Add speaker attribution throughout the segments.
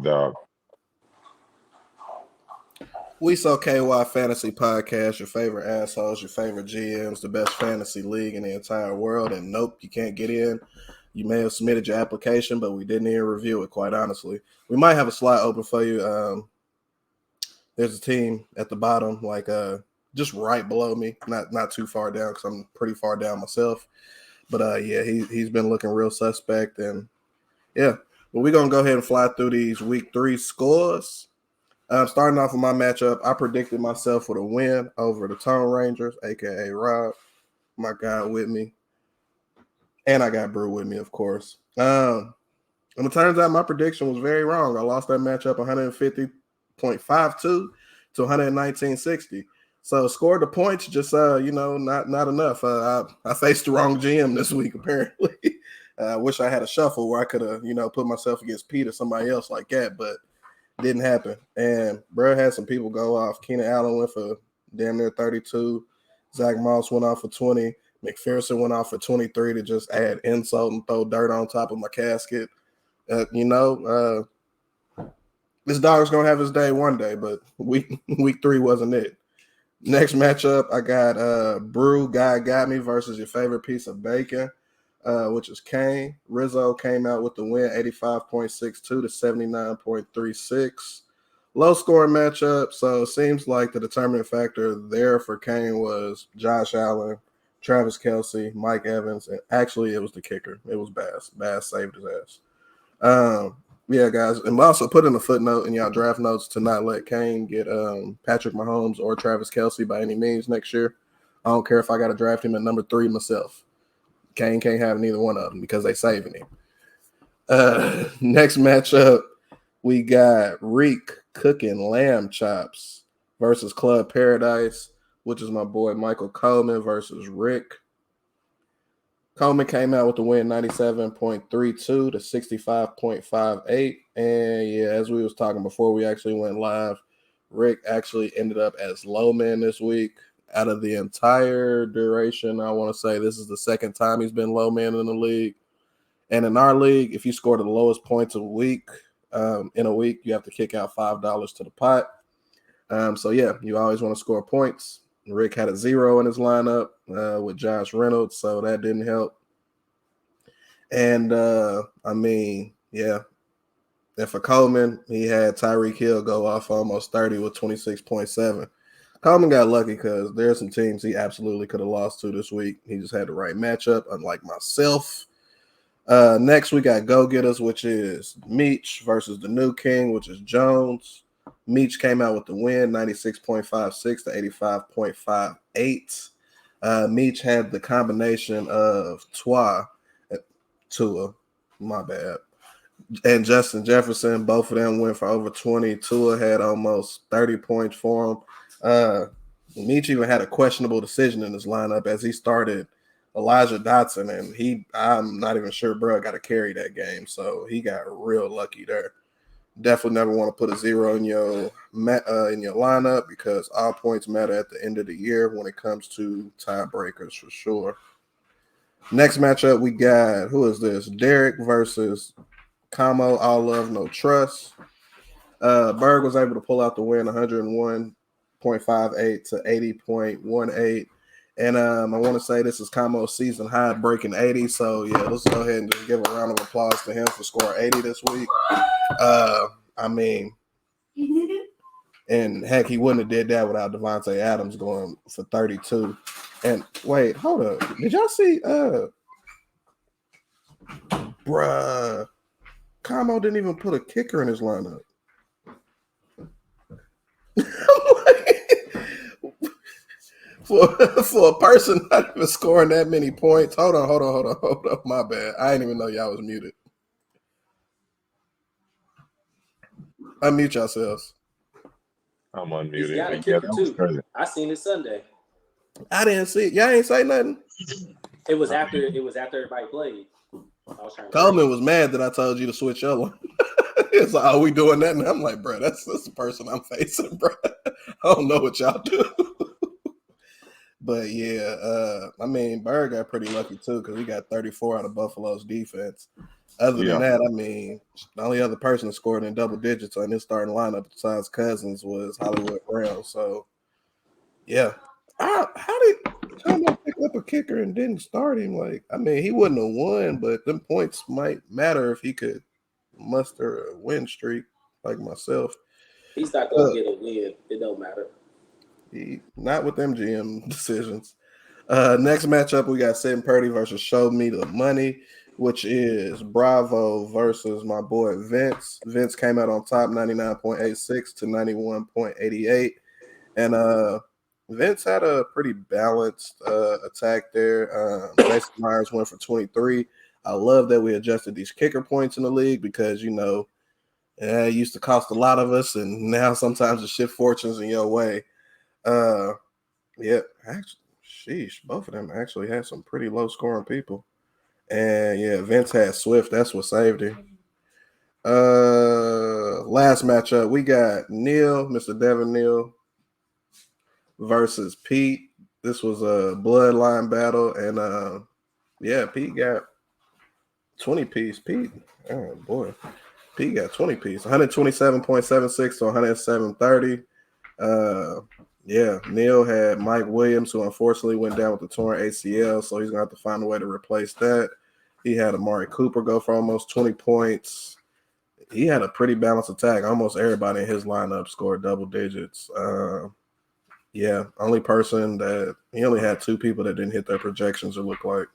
Speaker 1: dog.
Speaker 2: We So KY Fantasy Podcast, your favorite assholes, your favorite GMs, the best fantasy league in the entire world. And nope, you can't get in. You may have submitted your application, but we didn't even review it, quite honestly. We might have a slot open for you. There's a team at the bottom, just right below me, not too far down because I'm pretty far down myself. But he's been looking real suspect. And yeah, but we're going to go ahead and fly through these week 3 scores. Starting off with my matchup, I predicted myself with a win over the Tone Rangers, a.k.a. Rob, my guy with me. And I got Brew with me, of course. And it turns out my prediction was very wrong. I lost that matchup 150.52 to 119.60. So scored the points, just not enough. I faced the wrong GM this week, apparently. I wish I had a shuffle where I could have, put myself against Pete or somebody else like that, but didn't happen. And bro had some people go off. Keenan Allen went for damn near 32. Zach Moss went off for 20. McPherson went off for 23 to just add insult and throw dirt on top of my casket. This dog's going to have his day one day, but week 3 wasn't it. Next matchup, I got Brew Guy Got Me versus your favorite piece of bacon, which is Kane. Rizzo came out with the win, 85.62 to 79.36. Low scoring matchup, so it seems like the determining factor there for Kane was Josh Allen, Travis Kelce, Mike Evans, and actually it was the kicker. It was Bass. Bass saved his ass. Yeah, guys, and also put in a footnote in y'all draft notes to not let Kane get Patrick Mahomes or Travis Kelce by any means next year. I don't care if I got to draft him at number 3 myself. Kane can't have neither one of them because they saving him. Next matchup, we got Reek cooking lamb chops versus Club Paradise, which is my boy Michael Coleman versus Rick. Coleman came out with the win 97.32 to 65.58. And yeah, as we was talking before we actually went live, Rick actually ended up as low man this week. Out of the entire duration, I want to say this is the second time he's been low man in the league. And in our league, if you score the lowest points in a week, you have to kick out $5 to the pot. So yeah, you always want to score points. Rick had a 0 in his lineup with Josh Reynolds, so that didn't help. And yeah. And for Coleman, he had Tyreek Hill go off almost 30 with 26.7. Coleman got lucky because there are some teams he absolutely could have lost to this week. He just had the right matchup, unlike myself. Next, we got Go-Getters, which is Meech versus the new king, which is Jones. Meech came out with the win, 96.56 to 85.58. Meech had the combination of Tua, my bad, and Justin Jefferson. Both of them went for over 20. Tua had almost 30 points for him. Meech even had a questionable decision in his lineup as he started Elijah Dotson, and I'm not even sure bro got to carry that game, so he got real lucky there. Definitely never want to put a 0 in your lineup because all points matter at the end of the year when it comes to tiebreakers for sure. Next matchup, we got, who is this? Derek versus Camo, All Love, No Trust. Berg was able to pull out the win, 101.58 to 80.18. And I want to say this is Camo's season high, breaking 80. So, yeah, let's go ahead and just give a round of applause to him for scoring 80 this week. And heck, he wouldn't have did that without Devontae Adams going for 32. And wait, hold up. Did y'all see Camo didn't even put a kicker in his lineup. For a person not even scoring that many points. Hold on. My bad. I didn't even know y'all was muted. Unmute yourselves.
Speaker 1: I'm unmuted.
Speaker 3: He's got a kicker too. I seen it Sunday.
Speaker 2: I didn't see it. Y'all ain't say nothing.
Speaker 3: It was after everybody played.
Speaker 2: Coleman was mad that I told you to switch your one. It's like, are we doing that? And I'm like, bro, that's the person I'm facing, bro. I don't know what y'all do. But yeah, Bird got pretty lucky too because he got 34 out of Buffalo's defense. Other than that, I mean, the only other person that scored in double digits on his starting lineup besides Cousins was Hollywood Brown. So, yeah. How did Tomo pick up a kicker and didn't start him? Like, I mean, he wouldn't have won, but them points might matter if he could muster a win streak like myself.
Speaker 3: He's not going to get a win. It don't matter.
Speaker 2: Not with them GM decisions. Next matchup, we got Sid Purdy versus Show Me the Money, which is Bravo versus my boy Vince. Vince came out on top 99.86 to 91.88. And Vince had a pretty balanced attack there. Jason Myers went for 23. I love that we adjusted these kicker points in the league because, it used to cost a lot of us, and now sometimes it shift fortunes in your way. Yeah, actually, sheesh, both of them actually had some pretty low scoring people. And yeah, Vince had Swift. That's what saved him. Last matchup, we got Neil, Mr. Devin Neal, versus Pete. This was a bloodline battle, and Pete got 20 piece. Pete, oh boy, Pete got 20 piece, 127.76 to 107.30. Neil had Mike Williams, who unfortunately went down with the torn ACL, so he's gonna have to find a way to replace that. He had Amari Cooper go for almost 20 points. He had a pretty balanced attack. Almost everybody in his lineup scored double digits. Only person that he only had 2 people that didn't hit their projections, it looked like.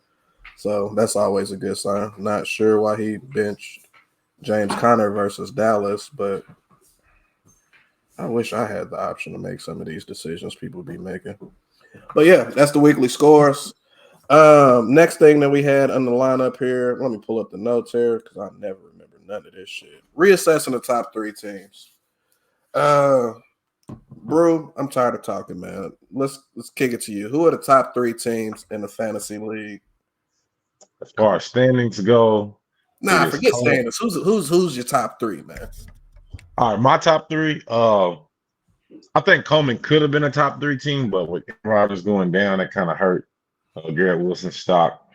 Speaker 2: So that's always a good sign. Not sure why he benched James Conner versus Dallas, but I wish I had the option to make some of these decisions people be making. But yeah, that's the weekly scores. Next thing that we had on the lineup here, let me pull up the notes here because I never remember none of this shit. Reassessing the top 3 teams. Brew, I'm tired of talking, man. Let's kick it to you. Who are the top 3 teams in the fantasy league?
Speaker 1: As far as standings go,
Speaker 2: nah, forget standings. Who's your top 3, man?
Speaker 1: All right, my top 3. I think Coleman could have been a top 3 team, but with Rodgers going down, it kind of hurt Garrett Wilson's stock.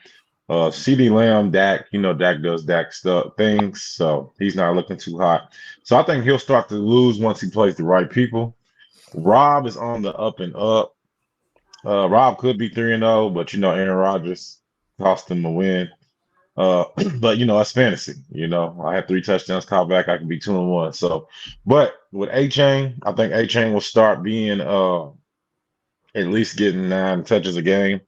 Speaker 1: CD Lamb, Dak, Dak does Dak things, so he's not looking too hot. So I think he'll start to lose once he plays the right people. Rob is on the up and up. Rob could be 3-0, but Aaron Rodgers cost him a win. But that's fantasy. I had 3 touchdowns caught back. I can be 2-1. So, but with A-Chain, I think A-Chain will start being at least getting 9 touches a game.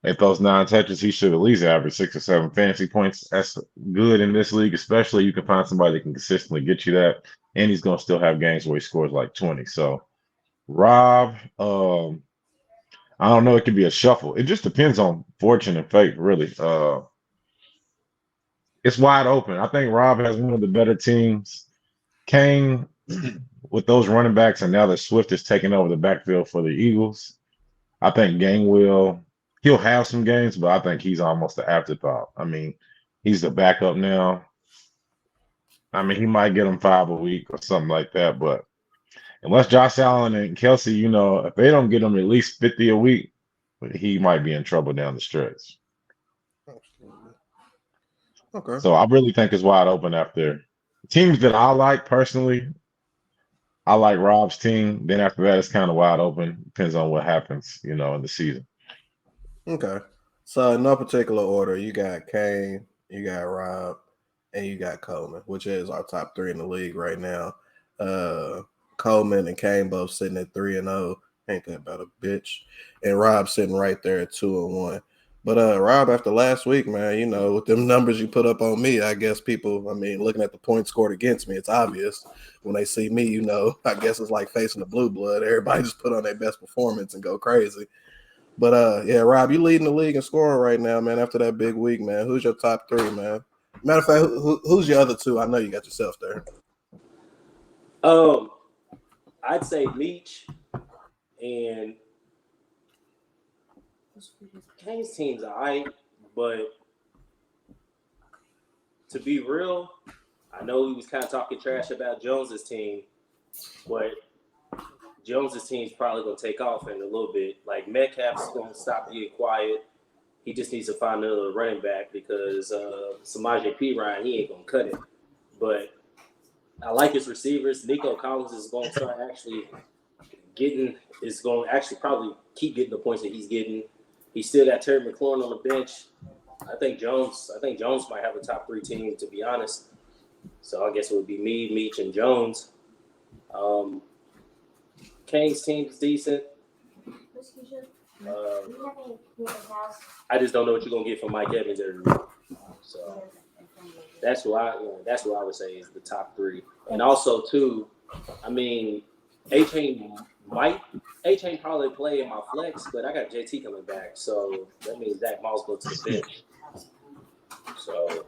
Speaker 1: At those 9 touches, he should at least average 6 or 7 fantasy points. That's good in this league, especially you can find somebody that can consistently get you that, and he's gonna still have games where he scores like 20. So, Rob, I don't know. It could be a shuffle. It just depends on fortune and fate, really. It's wide open. I think Rob has one of the better teams. Kane, with those running backs, and now that Swift is taking over the backfield for the Eagles, I think he'll have some games, but I think he's almost the afterthought. I mean, he's the backup now. I mean, he might get him 5 a week or something like that, but unless Josh Allen and Kelsey, if they don't get him at least 50 a week, he might be in trouble down the stretch.
Speaker 2: Okay.
Speaker 1: So I really think it's wide open after teams that I like personally. I like Rob's team. Then after that, it's kind of wide open. Depends on what happens, in the season.
Speaker 2: Okay. So in no particular order, you got Kane, you got Rob, and you got Coleman, which is our top 3 in the league right now. Coleman and Kane both sitting at 3-0. Ain't that about a bitch? And Rob sitting right there at 2-1. But Rob, after last week, man, with them numbers you put up on me, I guess people, looking at the points scored against me, it's obvious when they see me, I guess it's like facing the blue blood. Everybody just put on their best performance and go crazy. But Rob, you leading the league in scoring right now, man. After that big week, man, who's your top 3, man? Matter of fact, who's your other 2? I know you got yourself there.
Speaker 3: I'd say Leach and Kane's team's all right, but to be real, I know we was kind of talking trash about Jones's team, but Jones's team's probably going to take off in a little bit. Like, Metcalf's going to stop being quiet. he just needs to find another running back because Samaje Perine, he ain't gonna cut it. But I like his receivers. Nico Collins is going to start actually probably keep getting the points that he's getting. He's still got Terry McLaurin on the bench. I think Jones might have a top 3 team, to be honest. So I guess it would be me, Meach, and Jones. Kane's team is decent. I just don't know what you're gonna get from Mike Evans every week. So that's who I would say is the top 3. And also too, I mean, A-Chain probably play in my flex, but I got JT coming back, so that means Zach Moss go to the bench. So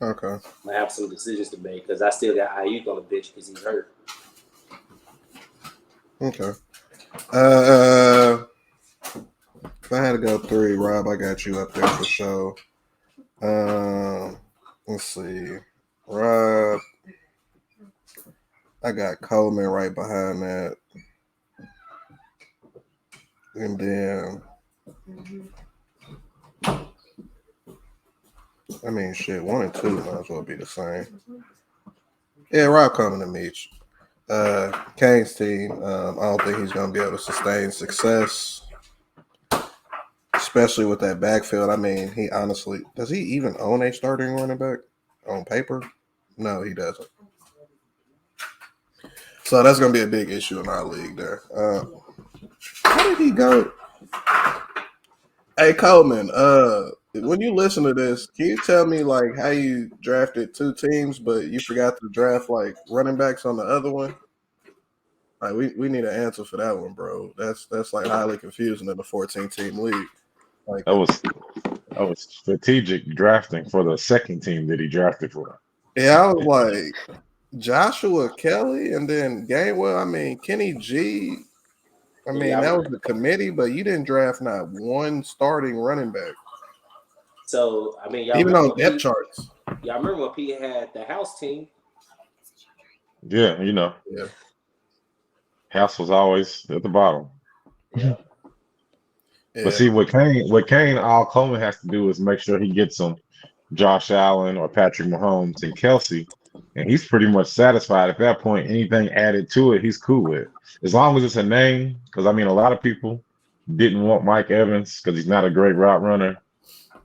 Speaker 2: Okay.
Speaker 3: I have some decisions to make because I still got Ayuk on the bench because he's hurt.
Speaker 2: Okay. If I had to go 3, Rob, I got you up there for sure. Let's see. Rob, I got Coleman right behind that. And then, I mean, shit, 1 and 2 might as well be the same. Yeah, Rob Coleman and Meach. Kane's team, I don't think he's going to be able to sustain success, especially with that backfield. I mean, he honestly, does he even own a starting running back on paper? No, he doesn't. So that's going to be a big issue in our league there. How did he go? Hey, Coleman, when you listen to this, can you tell me like how you drafted 2 teams, but you forgot to draft like running backs on the other one? Like we need an answer for that one, bro. That's like highly confusing in a 14-team league. Like
Speaker 1: That was strategic drafting for the second team that he drafted for.
Speaker 2: yeah, I was like Joshua Kelly and then Gainwell. I mean Kenny G. I mean that was the committee, but you didn't draft not one starting running back.
Speaker 3: So I mean, y'all
Speaker 2: even on depth charts.
Speaker 3: Y'all remember when Pete had the house team?
Speaker 1: Yeah,
Speaker 2: Yeah.
Speaker 1: House was always at the bottom.
Speaker 3: Yeah.
Speaker 1: But see, what Kane, all Coleman has to do is make sure he gets some Josh Allen or Patrick Mahomes and Kelsey, and he's pretty much satisfied at that point. Anything added to it, he's cool with. As long as it's a name, because I mean, a lot of people didn't want Mike Evans because he's not a great route runner.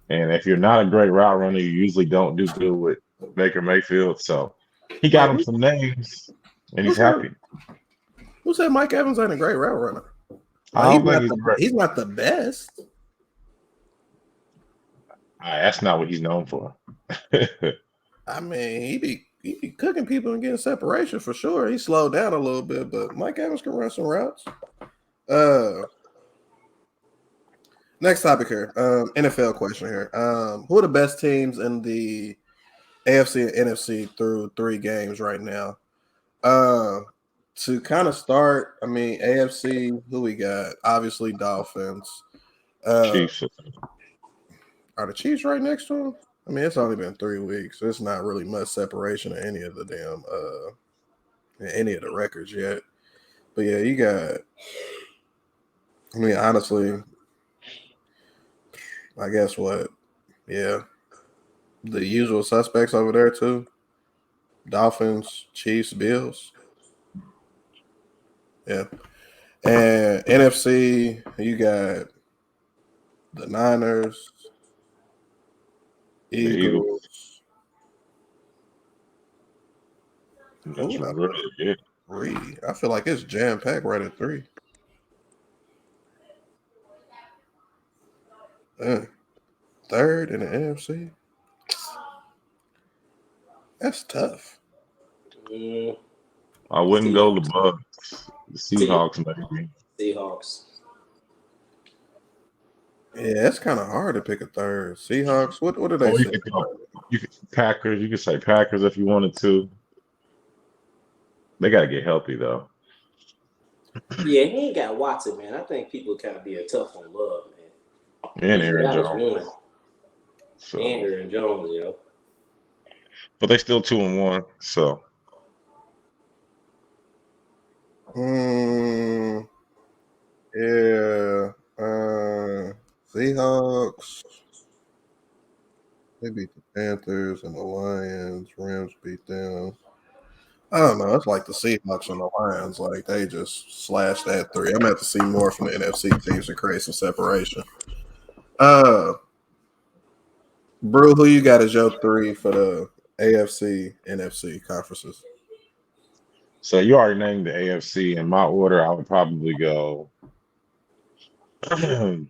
Speaker 1: And if you're not a great route runner, you usually don't do good with Baker Mayfield. So he got him some names, and he's happy.
Speaker 2: Who said Mike Evans ain't a great route runner?
Speaker 1: I don't think
Speaker 2: he's not the best.
Speaker 1: That's not what he's known for.
Speaker 2: I mean, he be cooking people and getting separation for sure. He slowed down a little bit, but Mike Evans can run some routes. Next topic here. NFL question here. Who are the best teams in the AFC and NFC through 3 games right now? To kind of start, I mean, AFC, who we got? Obviously, Dolphins.
Speaker 1: Chiefs.
Speaker 2: Are the Chiefs right next to them? I mean, it's only been 3 weeks. So it's not really much separation in any of the any of the records yet. But yeah, you got. I mean, honestly, I guess what? Yeah, the usual suspects over there too. Dolphins, Chiefs, Bills. Yeah. And NFC, you got the Niners, Eagles.
Speaker 1: That's really it.
Speaker 2: 3. I feel like it's jam-packed right at 3. Third in the NFC. That's tough.
Speaker 1: I wouldn't go the Bucks. The Seahawks, maybe.
Speaker 3: Seahawks.
Speaker 2: Yeah, it's kind of hard to pick a third. Seahawks. What do they say?
Speaker 1: You could Packers. You could say Packers if you wanted to. They got to get healthy though.
Speaker 3: Yeah, he ain't got Watson, man. I think people kind of being tough on Love, man.
Speaker 1: And Aaron Jones.
Speaker 3: So. And Aaron Jones, yo.
Speaker 1: But they still 2-1. So.
Speaker 2: Yeah. Seahawks. They beat the Panthers and the Lions. Rams beat them. I don't know. It's like the Seahawks and the Lions. Like, they just slashed that 3. I'm going to have to see more from the NFC teams to create some separation. Brew, who you got as your 3 for the AFC, NFC conferences?
Speaker 1: So you already named the AFC. In my order, I would probably go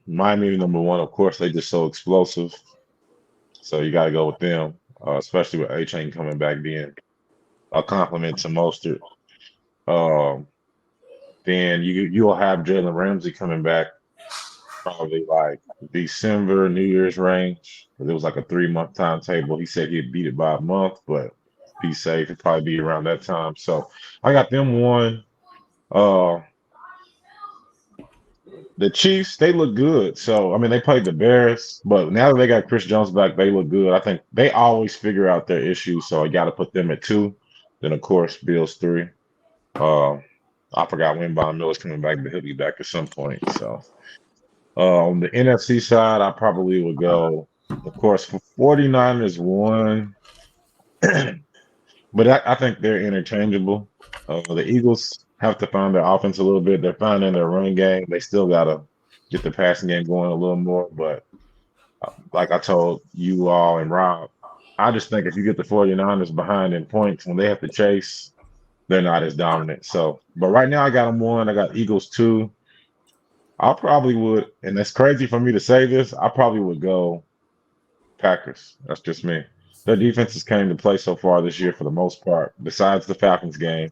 Speaker 1: Miami #1. Of course, they just so explosive. So you got to go with them, especially with A-Chain coming back being a compliment to Mostert. Um, then you'll have Jalen Ramsey coming back probably like December, New Year's range. It was like a 3-month timetable. He said he'd beat it by a month, but be safe. It'd probably be around that time. So I got them one. The Chiefs, they look good. So I mean, they played the Bears, but now that they got Chris Jones back, they look good. I think they always figure out their issues, so I got to put them at 2. Then of course, Bills 3. I forgot when Von Miller's coming back, but he'll be back at some point. So on the NFC side, I probably would go, of course, for 49ers 1. But I think they're interchangeable. The Eagles have to find their offense a little bit. They're finding their running game. They still got to get the passing game going a little more. But like I told you all and Rob, I just think if you get the 49ers behind in points when they have to chase, they're not as dominant. So, but right now I got them 1. I got Eagles 2. I probably would, and it's crazy for me to say this, I probably would go Packers. That's just me. Their defenses came to play so far this year for the most part, besides the Falcons game.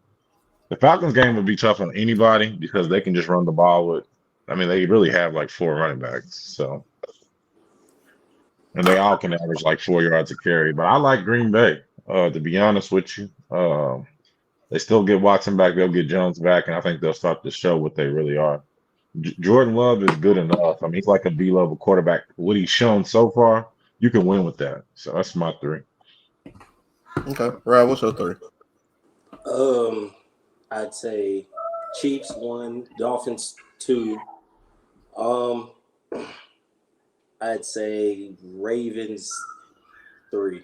Speaker 1: The Falcons game would be tough on anybody because they can just run the ball with, I mean, they really have like 4 running backs. So, and they all can average like 4 yards a carry. But I like Green Bay, to be honest with you. They still get Watson back, they'll get Jones back, and I think they'll start to show what they really are. Jordan Love is good enough. I mean, he's like a B-level quarterback. What he's shown so far, you can win with that. So that's my 3.
Speaker 2: Okay. Rob, what's your 3?
Speaker 3: I'd say Chiefs 1, Dolphins 2. I'd say Ravens 3.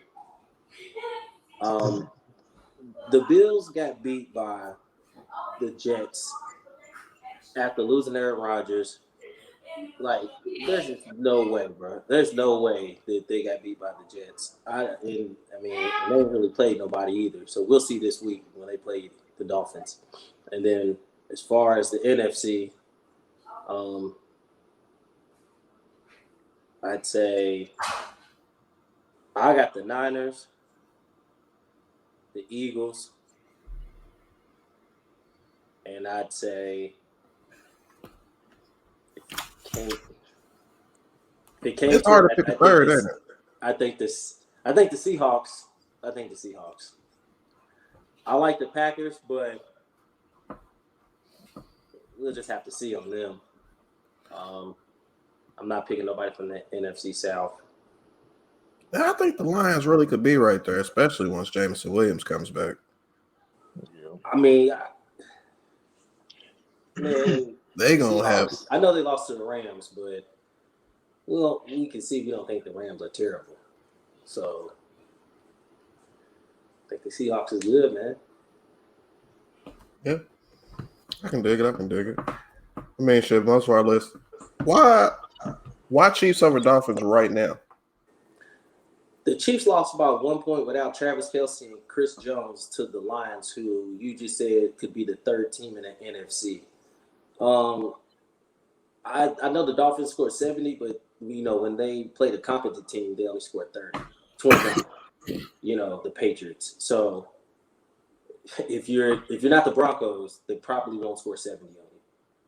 Speaker 3: The Bills got beat by the Jets after losing Aaron Rodgers. Like, there's just no way, bro. There's no way that they got beat by the Jets. They didn't really play nobody either. So we'll see this week when they play the Dolphins. And then as far as the NFC, I'd say I got the Niners, the Eagles, and I'd say
Speaker 2: It's hard to pick a third, isn't it?
Speaker 3: I think the Seahawks. I like the Packers, but we'll just have to see on them. I'm not picking nobody from the NFC South.
Speaker 2: I think the Lions really could be right there, especially once Jameson Williams comes back.
Speaker 3: I mean, man,
Speaker 2: they gonna have.
Speaker 3: I know they lost to the Rams, but we can see we don't think the Rams are terrible. So I think the Seahawks is good, man.
Speaker 2: Yeah, I can dig it. I mean, shit, most of our list. Why Chiefs over Dolphins right now?
Speaker 3: The Chiefs lost about 1 point without Travis Kelce and Chris Jones to the Lions, who you just said could be the 3rd team in the NFC. I know the Dolphins scored 70, but when they played a competent team, they only scored 30, 29. The Patriots. So if you're not the Broncos, they probably won't score 70 on you.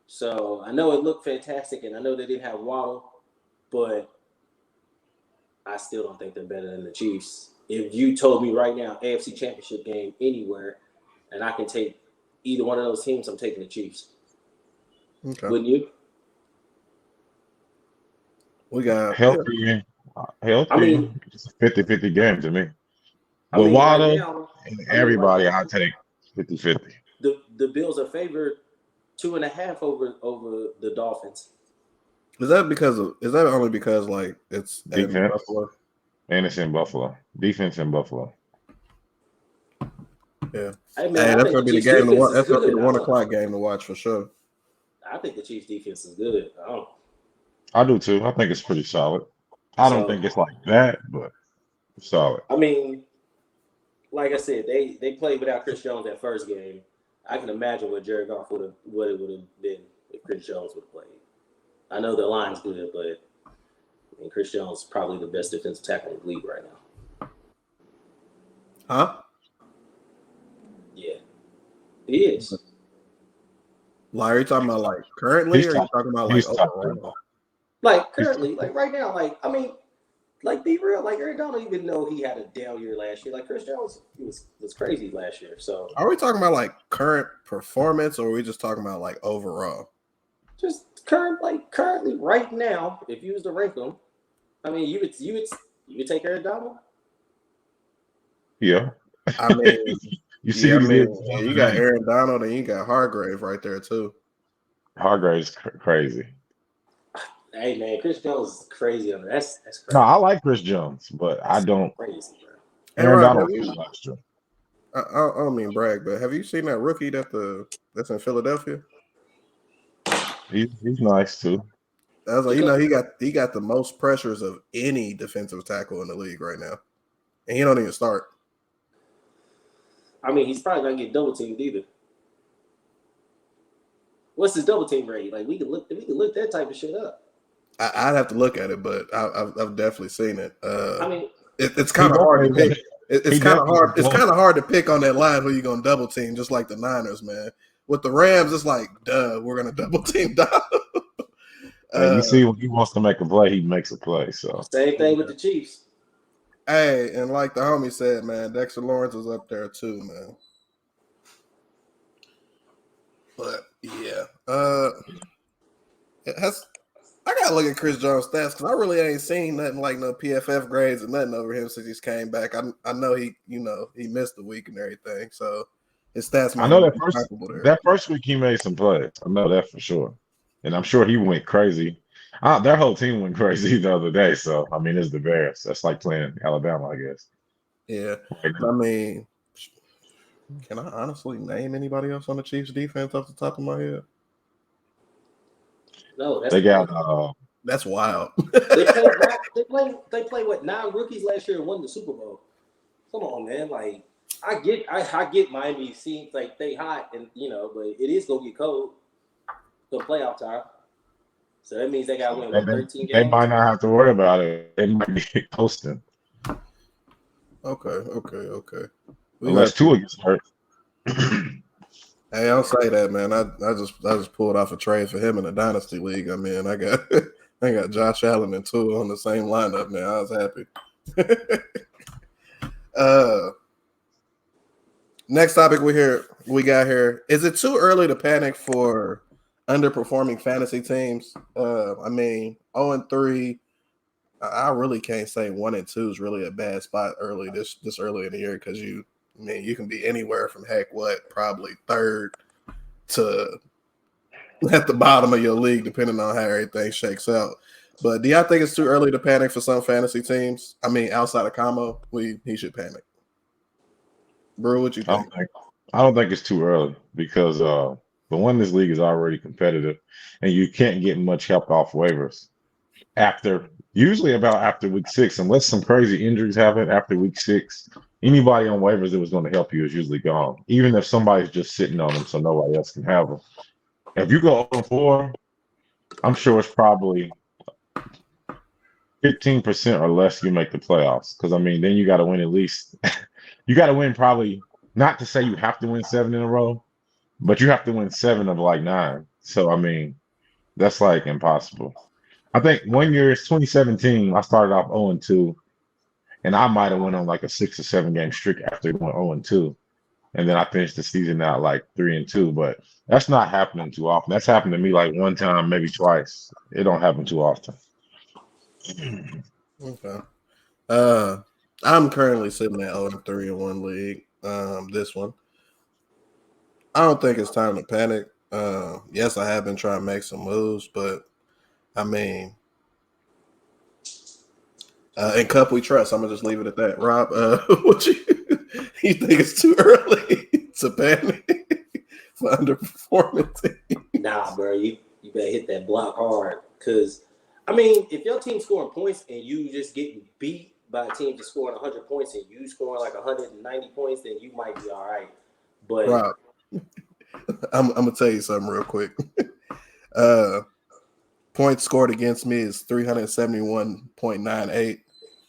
Speaker 3: So I know it looked fantastic, and I know they didn't have Waddle, but I still don't think they're better than the Chiefs. If you told me right now, AFC Championship game anywhere, and I can take either one of those teams, I'm taking the Chiefs.
Speaker 2: Okay.
Speaker 3: Wouldn't you?
Speaker 2: We got
Speaker 1: healthy.
Speaker 3: I mean,
Speaker 1: it's a 50-50 game to me. But Waddle and everybody, I take 50-50.
Speaker 3: The Bills are favored 2.5 over the Dolphins.
Speaker 2: Is that only because like it's in
Speaker 1: Defense.
Speaker 2: Buffalo?
Speaker 1: And it's in Buffalo. Defense in Buffalo.
Speaker 2: Yeah.
Speaker 3: Hey, man,
Speaker 2: Hey,
Speaker 3: I
Speaker 2: that's
Speaker 3: think
Speaker 2: gonna
Speaker 3: the
Speaker 2: be the
Speaker 3: Chiefs
Speaker 2: game to
Speaker 3: defense
Speaker 2: watch.
Speaker 3: is
Speaker 2: That's gonna be
Speaker 3: good.
Speaker 2: the 1 o'clock game to watch for sure.
Speaker 3: I think the Chiefs defense is good.
Speaker 1: I do too. I think it's pretty solid. I don't think it's like that, but it's solid.
Speaker 3: I mean, like I said, they played without Chris Jones that first game. I can imagine what Jared Goff what it would have been if Chris Jones would have played. I know the line's good, but I mean, Chris Jones is probably the best defensive tackle in the league right now.
Speaker 2: Huh?
Speaker 3: Yeah, he is.
Speaker 2: Like, are you talking about like currently, or are you talking about like overall?
Speaker 3: Like currently, like right now, like I mean, like be real, like Aaron Donald even know he had a down year last year. Like Chris Jones, he was crazy last year. So
Speaker 2: are we talking about like current performance, or are we just talking about like overall?
Speaker 3: Just currently right now, if you was to rank them, I mean, you would take Aaron Donald.
Speaker 1: Yeah.
Speaker 2: I mean,
Speaker 1: you see what he did.
Speaker 2: You got Aaron Donald and you got Hargrave right there too.
Speaker 1: Hargrave's crazy.
Speaker 3: Hey man, Chris Jones is crazy on that's crazy.
Speaker 1: No, I like Chris Jones, but I don't.
Speaker 3: Crazy, bro.
Speaker 1: Aaron Donald last year.
Speaker 2: I don't mean brag, but have you seen that rookie that's in Philadelphia?
Speaker 1: He's nice too.
Speaker 2: I was like, he got the most pressures of any defensive tackle in the league right now, and he don't even start.
Speaker 3: I mean, he's probably not get double teamed either. What's his double team rate? Like we can look that type of shit up.
Speaker 2: I'd have to look at it, but I've definitely seen it.
Speaker 3: I mean,
Speaker 2: it's kind of hard to pick. It's kind of hard. It's kind of hard to pick on that line who you're gonna double team, just like the Niners, man. With the Rams, it's like, duh, we're gonna double team Donald.
Speaker 1: You see, when he wants to make a play, he makes a play. So
Speaker 3: same thing with the Chiefs.
Speaker 2: Hey, and like the homie said, man, Dexter Lawrence is up there too, man. But yeah, I gotta look at Chris Jones' stats because I really ain't seen nothing like no PFF grades and nothing over him since he's came back. I know he missed the week and everything, so his stats.
Speaker 1: I know that first week he made some plays. I know that for sure, and I'm sure he went crazy. Their whole team went crazy the other day. So I mean, it's the Bears. That's like playing Alabama, I guess.
Speaker 2: Yeah, I mean, can I honestly name anybody else on the Chiefs defense off the top of my head?
Speaker 3: No,
Speaker 2: that's wild.
Speaker 3: they played what 9 rookies last year and won the Super Bowl. Come on, man. Like I get Miami seems like they hot and but it is gonna get cold for playoff time. So that means they got to win 13 games.
Speaker 1: They might not have to worry about it. They might be posting.
Speaker 2: Okay.
Speaker 1: Unless Tua gets hurt.
Speaker 2: Hey, I'll say that, man. I just pulled off a trade for him in a dynasty league. I mean, I got Josh Allen and Tua on the same lineup, man. I was happy. Next topic we got here. Is it too early to panic for underperforming fantasy teams? I mean, 0-3. I really can't say 1-2 is really a bad spot this early in the year because you can be anywhere from probably third to at the bottom of your league, depending on how everything shakes out. But do y'all think it's too early to panic for some fantasy teams? I mean, outside of Combo, he should panic. Bro, what you think?
Speaker 1: I don't think it's too early because the one this league is already competitive, and you can't get much help off waivers usually after week 6, unless some crazy injuries happen after week 6. Anybody on waivers that was going to help you is usually gone, even if somebody's just sitting on them so nobody else can have them. If you go 0-4, I'm sure it's probably 15% or less you make the playoffs. Because I mean, then you got to win at least. You got to win probably, not to say you have to win 7 in a row, but you have to win 7 of like 9. So I mean, that's like impossible. I think one year, it's 2017. I started off 0-2, and I might have went on like a 6 or 7 game streak after going 0-2, and then I finished the season out like 3-2. But that's not happening too often. That's happened to me like one time, maybe twice. It don't happen too often.
Speaker 2: Okay. I'm currently sitting at 0-3 in one league. This one. I don't think it's time to panic. Yes, I have been trying to make some moves, but I mean, in Cup we trust. I'm gonna just leave it at that. Rob, what you think it's too early to panic for underperforming team?
Speaker 3: Nah, bro, you better hit that block hard. Cause I mean, if your team's scoring points and you just getting beat by a team just scoring 100 points and you scoring like 190 points, then you might be all right. But
Speaker 2: Rob, I'm gonna tell you something real quick. Points scored against me is 371.98.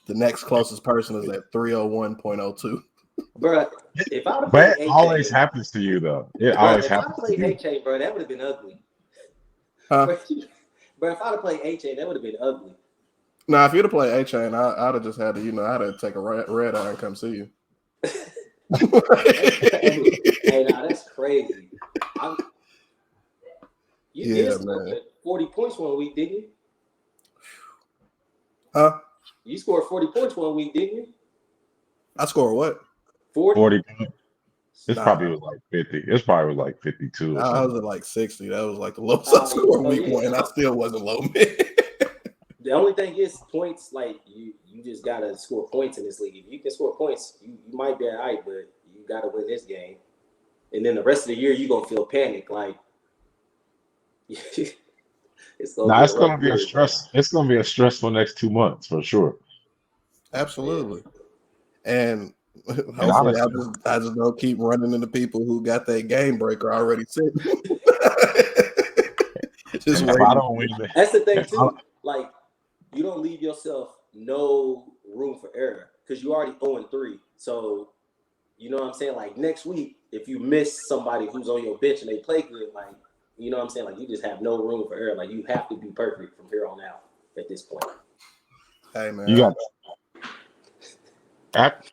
Speaker 2: The next closest person is at 301.02.
Speaker 3: bro, if I'd have
Speaker 1: But
Speaker 3: played
Speaker 1: it always
Speaker 3: HA,
Speaker 1: happens to you, though. It
Speaker 3: bro,
Speaker 1: always
Speaker 3: if I'd
Speaker 1: happens to
Speaker 3: played
Speaker 1: you.
Speaker 3: HA, bro, that would have been ugly.
Speaker 2: Huh?
Speaker 3: Bro, if I'd have played HA, that would have been ugly.
Speaker 2: Now, if you'd have played A-Chain, I'd have just had to, I'd have to take a red eye and come see you.
Speaker 3: Hey, nah, that's crazy. You did score 40 points one week, didn't you?
Speaker 2: Huh?
Speaker 3: You scored 40 points one week, didn't you?
Speaker 2: I scored what?
Speaker 3: 40?
Speaker 1: This probably was like 50. This probably was like 52 or
Speaker 2: I was
Speaker 1: something.
Speaker 2: at like 60. That was like the lowest I scored week one, and I still wasn't low mid.
Speaker 3: The only thing is points, like you just gotta score points in this league. If you can score points, you might be all right, but you gotta win this game. And then the rest of the year you're gonna feel panic. Like it's gonna
Speaker 1: be a stress. It's gonna be a stressful next 2 months for sure.
Speaker 2: Absolutely. And hopefully I just don't keep running into people who got that game breaker already sitting. Just waiting.
Speaker 1: I don't win
Speaker 3: that's the thing too. Like you don't leave yourself no room for error because you already 0-3. So you know what I'm saying? Like next week, if you miss somebody who's on your bench and they play good, like you know what I'm saying? Like you just have no room for error. Like you have to be perfect from here on out at this point.
Speaker 2: Hey man.
Speaker 1: You got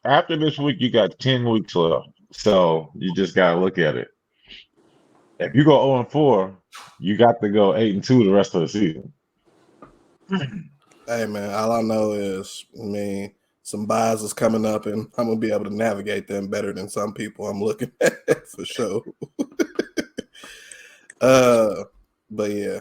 Speaker 1: after this week, you got 10 weeks left. So you just gotta look at it. If you go 0-4, you got to go 8-2 the rest of the season.
Speaker 2: Hey man, all I know is, some buys is coming up, and I'm gonna be able to navigate them better than some people I'm looking at for sure. But yeah,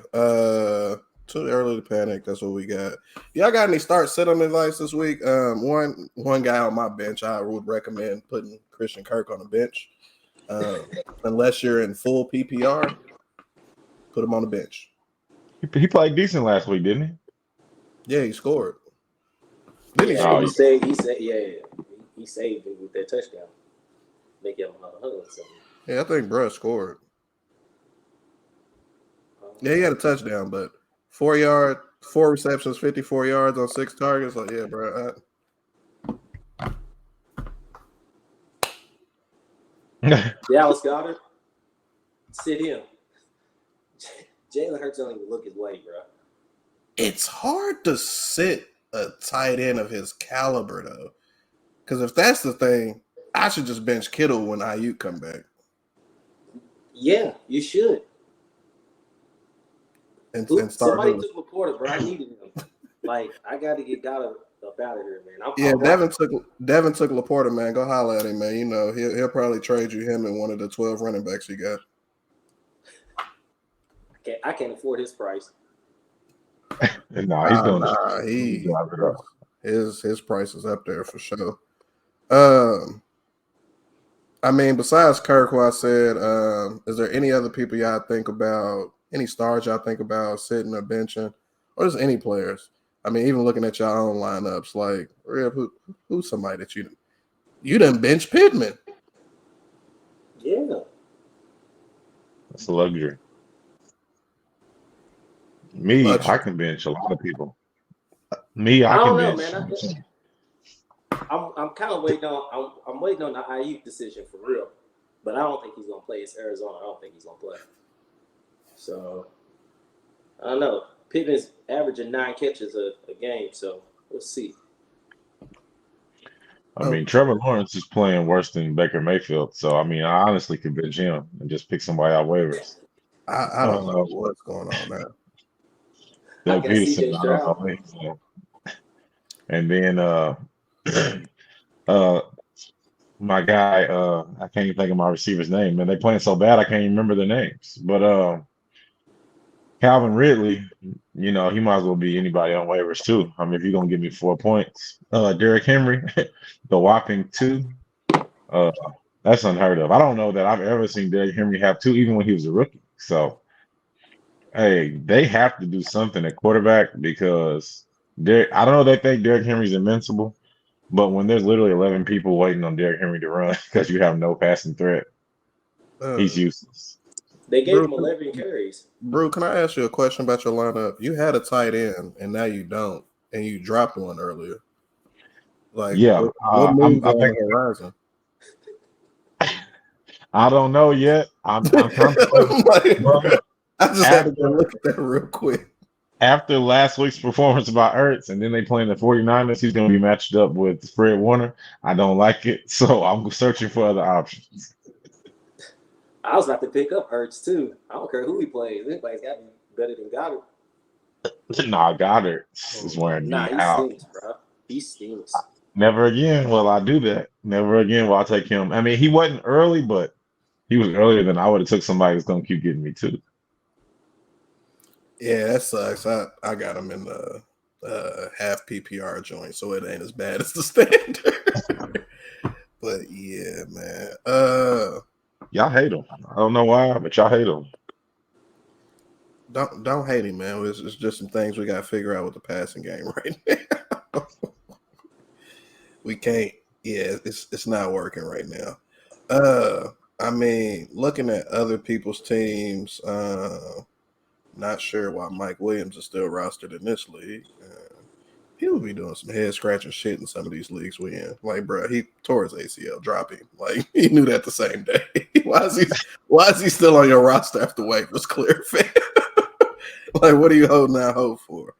Speaker 2: too early to panic. That's what we got. Y'all got any start sit-on advice this week? One guy on my bench, I would recommend putting Christian Kirk on the bench. Unless you're in full PPR, put him on the bench.
Speaker 1: He played decent last week, didn't he?
Speaker 2: Yeah, he scored.
Speaker 3: He saved it with that touchdown. Make him something.
Speaker 2: Yeah, I think Bruh scored. Yeah, he had a touchdown, but 4 receptions, 54 yards on 6 targets. Like, yeah, bro.
Speaker 3: Dallas Goedert, sit him. Jalen Hurts don't even look his way, bro.
Speaker 2: It's hard to sit a tight end of his caliber, though. Because if that's the thing, I should just bench Kittle when Ayuk come back.
Speaker 3: Yeah, you should.
Speaker 2: And start
Speaker 3: somebody took Laporta, bro. I needed him. Like, I got to get Goddard up out of here, man.
Speaker 2: Devin took Laporta, man. Go holler at him, man. He'll probably trade you him and one of the 12 running backs you got.
Speaker 3: I can't afford his price.
Speaker 1: He's going
Speaker 2: his price is up there for sure. Besides Kirk, who I said, is there any other people y'all think about? Any stars y'all think about sitting or benching, or just any players? Even looking at y'all own lineups, like who's somebody that you done bench Pittman?
Speaker 3: Yeah,
Speaker 1: that's a luxury. I can bench a lot of people. I don't know, man.
Speaker 3: I'm kind of waiting on. I'm waiting on the Ayuk decision for real, but I don't think he's gonna play. It's Arizona. I don't think he's gonna play. So I don't know. Pittman's averaging 9 catches a game, so we'll see.
Speaker 1: Trevor Lawrence is playing worse than Baker Mayfield, so I honestly could bench him and just pick somebody out waivers.
Speaker 2: I don't know what's going on now.
Speaker 1: Doug Peterson, and then my guy, I can't even think of my receiver's name, man. They playing so bad I can't even remember their names. But Calvin Ridley, he might as well be anybody on waivers too. I mean, if you're gonna give me 4 points, Derrick Henry, the whopping two, uh, that's unheard of. I don't know that I've ever seen Derrick Henry have two, even when he was a rookie. So, hey, they have to do something at quarterback because I don't know they think Derrick Henry's invincible, but when there's literally 11 people waiting on Derrick Henry to run because you have no passing threat, he's useless.
Speaker 3: They gave him 11 carries.
Speaker 2: Brew, can I ask you a question about your lineup? You had a tight end, and now you don't, and you dropped one earlier. Like,
Speaker 1: Yeah,
Speaker 2: what moves on the horizon?
Speaker 1: I don't know yet. I'm contemplating.
Speaker 2: I just had to go look at that real quick.
Speaker 1: After last week's performance by Ertz, and then they playing the 49ers, he's going to be matched up with Fred Warner. I don't like it, so I'm searching for other options.
Speaker 3: I was about to pick up Ertz, too. I don't care who he plays. Anybody's got to be better than Goddard.
Speaker 1: Nah, Goddard is wearing me out.
Speaker 3: Stinks, bro. He stinks.
Speaker 1: Never again will I do that. Never again will I take him. I mean, he wasn't early, but he was earlier than I would have took somebody that's going to keep getting me, too.
Speaker 2: Yeah, that sucks. I got him in the half PPR joint, so it ain't as bad as the standard. But yeah, man.
Speaker 1: Y'all hate him. I don't know why, but y'all hate him.
Speaker 2: Don't hate him, man. It's just some things we got to figure out with the passing game right now. We can't. Yeah, it's not working right now. I mean, looking at other people's teams, not sure why Mike Williams is still rostered in this league. He'll be doing some head scratching shit in some of these leagues we in. Like, bro, he tore his ACL. Drop him. Like, he knew that the same day. Why is he still on your roster after waivers clear? Like, what are you holding out hope for?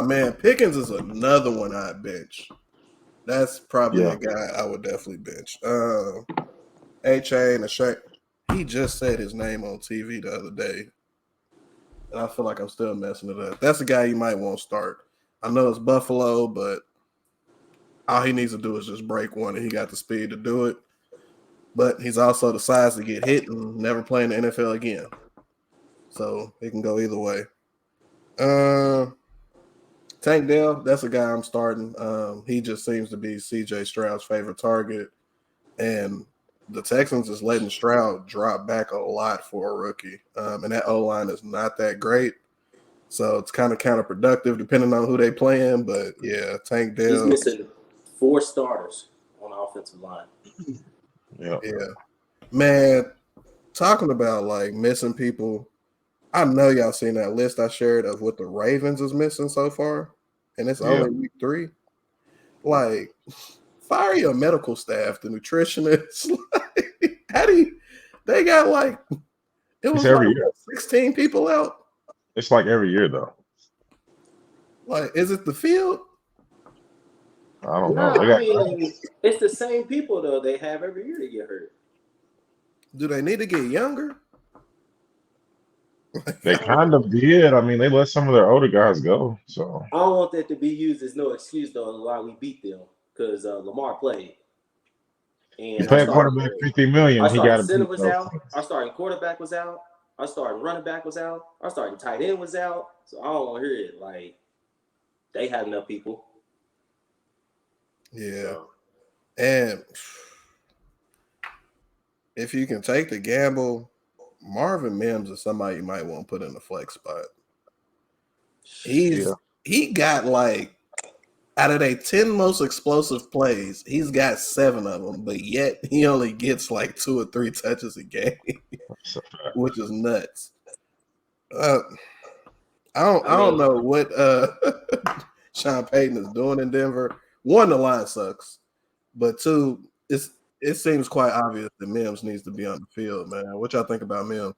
Speaker 2: Man, Pickens is another one I'd bench. That's probably a guy I would definitely bench. H.A. and Ashak, he just said his name on TV the other day. And I feel like I'm still messing it up. That's a guy you might want to start. I know it's Buffalo, but all he needs to do is just break one, and he got the speed to do it. But he's also the size to get hit and never play in the NFL again. So it can go either way. Tank Dell, that's a guy I'm starting. He just seems to be CJ Stroud's favorite target. And the Texans is letting Stroud drop back a lot for a rookie. And that O-line is not that great. So it's kind of counterproductive depending on who they playing. But, yeah, Tank Dell.
Speaker 3: He's missing 4 starters on the offensive line.
Speaker 2: Yeah. Man, talking about, like, missing people, I know y'all seen that list I shared of what the Ravens is missing so far. And it's only week 3. Like, fire your medical staff, the nutritionists. Like, how do you? They got like it was every year. 16 people out.
Speaker 1: It's like every year though.
Speaker 2: Like, is it the field?
Speaker 1: I don't know.
Speaker 3: I mean, it's the same people though. They have every year to get hurt.
Speaker 2: Do they need to get younger?
Speaker 1: They kind of did. I mean, they let some of their older guys go. So
Speaker 3: I don't want that to be used as no excuse though why we beat them because Lamar played. And
Speaker 1: he played quarterback $50 million.
Speaker 3: Our starting center was out. Our starting quarterback was out. Our starting running back was out. Our starting tight end was out. So I don't want to hear it. Like they had enough people.
Speaker 2: Yeah, so. And if you can take the gamble, Marvin Mims is somebody you might want to put in the flex spot. He got like out of their 10 most explosive plays, he's got 7 of them, but yet he only gets like 2 or 3 touches a game, which is nuts. I don't know what Sean Payton is doing in Denver. 1, the line sucks, but 2, it seems quite obvious that Mims needs to be on the field, man. What y'all think about Mims?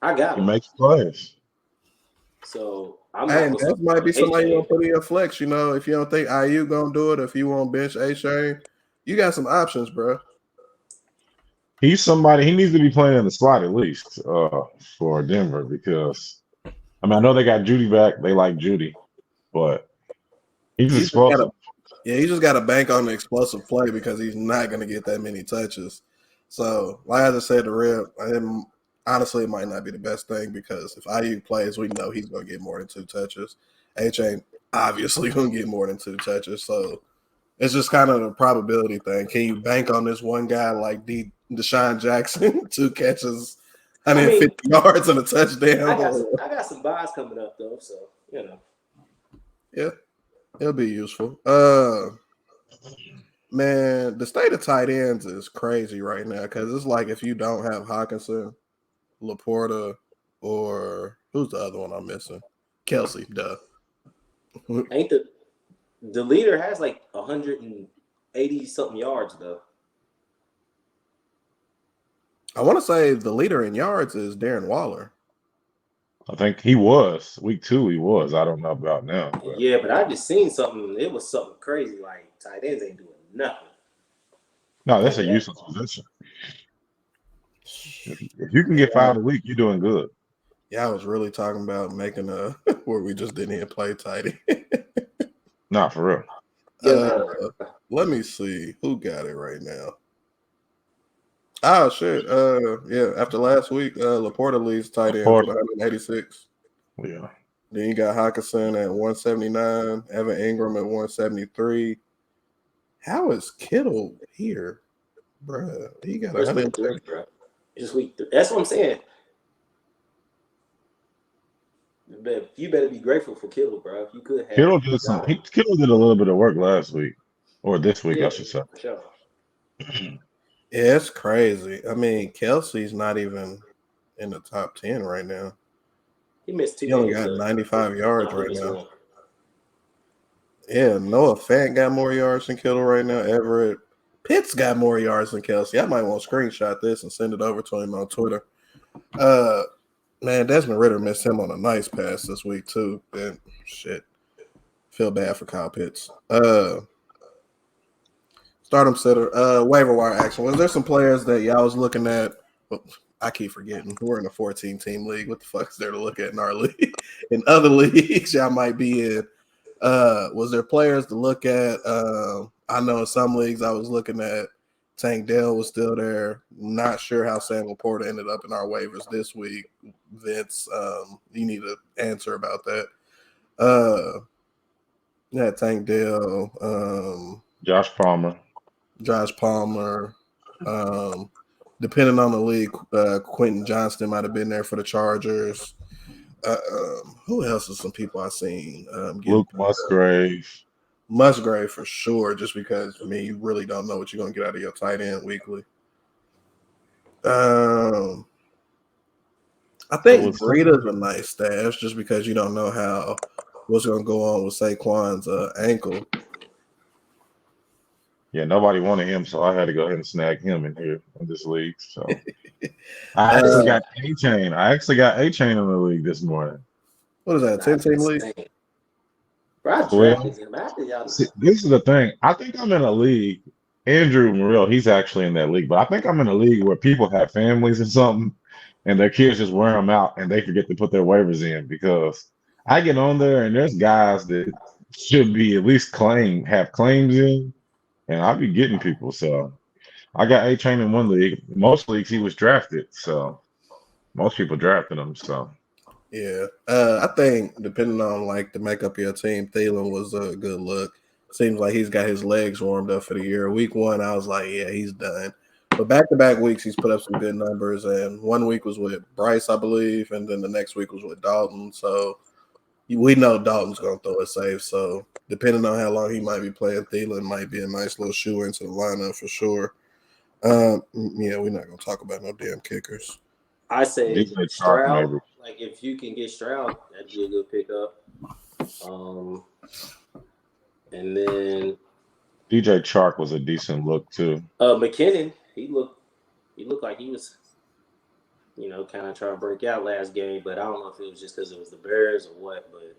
Speaker 3: I got him.
Speaker 1: He makes plays.
Speaker 3: So
Speaker 2: that might be somebody you want to put in your flex. You know, if you don't think IU gonna do it, if you want bench A-Chain, you got some options, bro.
Speaker 1: He's somebody. He needs to be playing in the slot at least for Denver because I mean I know they got Judy back. They like Judy, but he's explosive.
Speaker 2: He just got to bank on the explosive play because he's not going to get that many touches. So, like I just said, the rip, honestly, it might not be the best thing because if Ayuk plays, we know he's going to get more than 2 touches. H ain't obviously going to get more than 2 touches. So, it's just kind of a probability thing. Can you bank on this one guy like Deshaun Jackson, 2 catches, 150 yards and a touchdown?
Speaker 3: I got some buys coming up, though, so, you know.
Speaker 2: Yeah, it'll be useful. Man, the state of tight ends is crazy right now because it's like if you don't have Hawkinson, Laporta, or who's the other one I'm missing? Kelsey, duh.
Speaker 3: Ain't the leader has like 180 something yards though.
Speaker 2: I want to say the leader in yards is Darren Waller.
Speaker 1: I think he was week 2. He was. I don't know about now. But.
Speaker 3: Yeah, but I just seen something. It was something crazy. Like tight ends ain't doing nothing.
Speaker 1: No, that's a useless position. If you can get 5 a week, you're doing good.
Speaker 2: Yeah, I was really talking about making a where we just didn't even play tight end.
Speaker 1: Not for real.
Speaker 2: Let me see who got it right now. Oh shit! Yeah. After last week, Laporta leads tight end with 186.
Speaker 1: Yeah.
Speaker 2: Then you got Hawkinson at 179. Evan Ingram at 173. How is Kittle here, bruh? He got 130.
Speaker 3: Just week 3. That's what I'm saying. You better be grateful for Kittle, bro. If you could have
Speaker 1: Kittle did Kittle did a little bit of work last week, or this week, I should say.
Speaker 3: For sure.
Speaker 2: Yeah, it's crazy. I mean, Kelsey's not even in the top 10 right now.
Speaker 3: He missed 2
Speaker 2: He only got 95 yards right now. Yeah, Noah Fant got more yards than Kittle right now. Everett Pitts got more yards than Kelsey. I might want to screenshot this and send it over to him on Twitter. Man, Desmond Ridder missed him on a nice pass this week too. And shit, feel bad for Kyle Pitts. Stardom sitter, waiver wire action. Was there some players that y'all was looking at? Well, I keep forgetting. We're in a 14-team league. What the fuck is there to look at in our league? In other leagues y'all might be in. Was there players to look at? I know in some leagues I was looking at Tank Dell was still there. Not sure how Sam Laporta ended up in our waivers this week. Vince, you need to answer about that. Yeah, Tank Dell,
Speaker 1: Josh Palmer.
Speaker 2: Depending on the league, Quentin Johnston might have been there for the Chargers. Who else is some people I've seen?
Speaker 1: Luke Musgrave.
Speaker 2: Musgrave for sure, just because you really don't know what you're gonna get out of your tight end weekly. I think Breeda's a nice stash just because you don't know what's gonna go on with Saquon's ankle.
Speaker 1: Yeah, nobody wanted him, so I had to go ahead and snag him in here in this league. So I actually got A-Chain. In the league this morning.
Speaker 2: What is that? 10-team league?
Speaker 1: This is the thing. I think I'm in a league. Andrew Morrell, he's actually in that league, but I think I'm in a league where people have families or something, and their kids just wear them out, and they forget to put their waivers in because I get on there and there's guys that should be at least have claims in. And I'll be getting people. So I got A-Chain in one league. Most leagues he was drafted. So most people drafted him. So
Speaker 2: yeah. I think depending on the makeup of your team, Thielen was a good look. Seems like he's got his legs warmed up for the year. Week 1, I was like, yeah, he's done. But back-to-back weeks, he's put up some good numbers. And one week was with Bryce, I believe. And then the next week was with Dalton. So we know Dalton's going to throw a save. So depending on how long he might be playing, Thielen might be a nice little shoe into the lineup for sure. Yeah, we're not going to talk about no damn kickers.
Speaker 3: I say Stroud. If you can get Stroud, that'd be a good pickup. And then
Speaker 1: DJ Chark was a decent look too.
Speaker 3: McKinnon, he looked like he was, kind of trying to break out last game, but I don't know if it was just because it was the Bears or what, but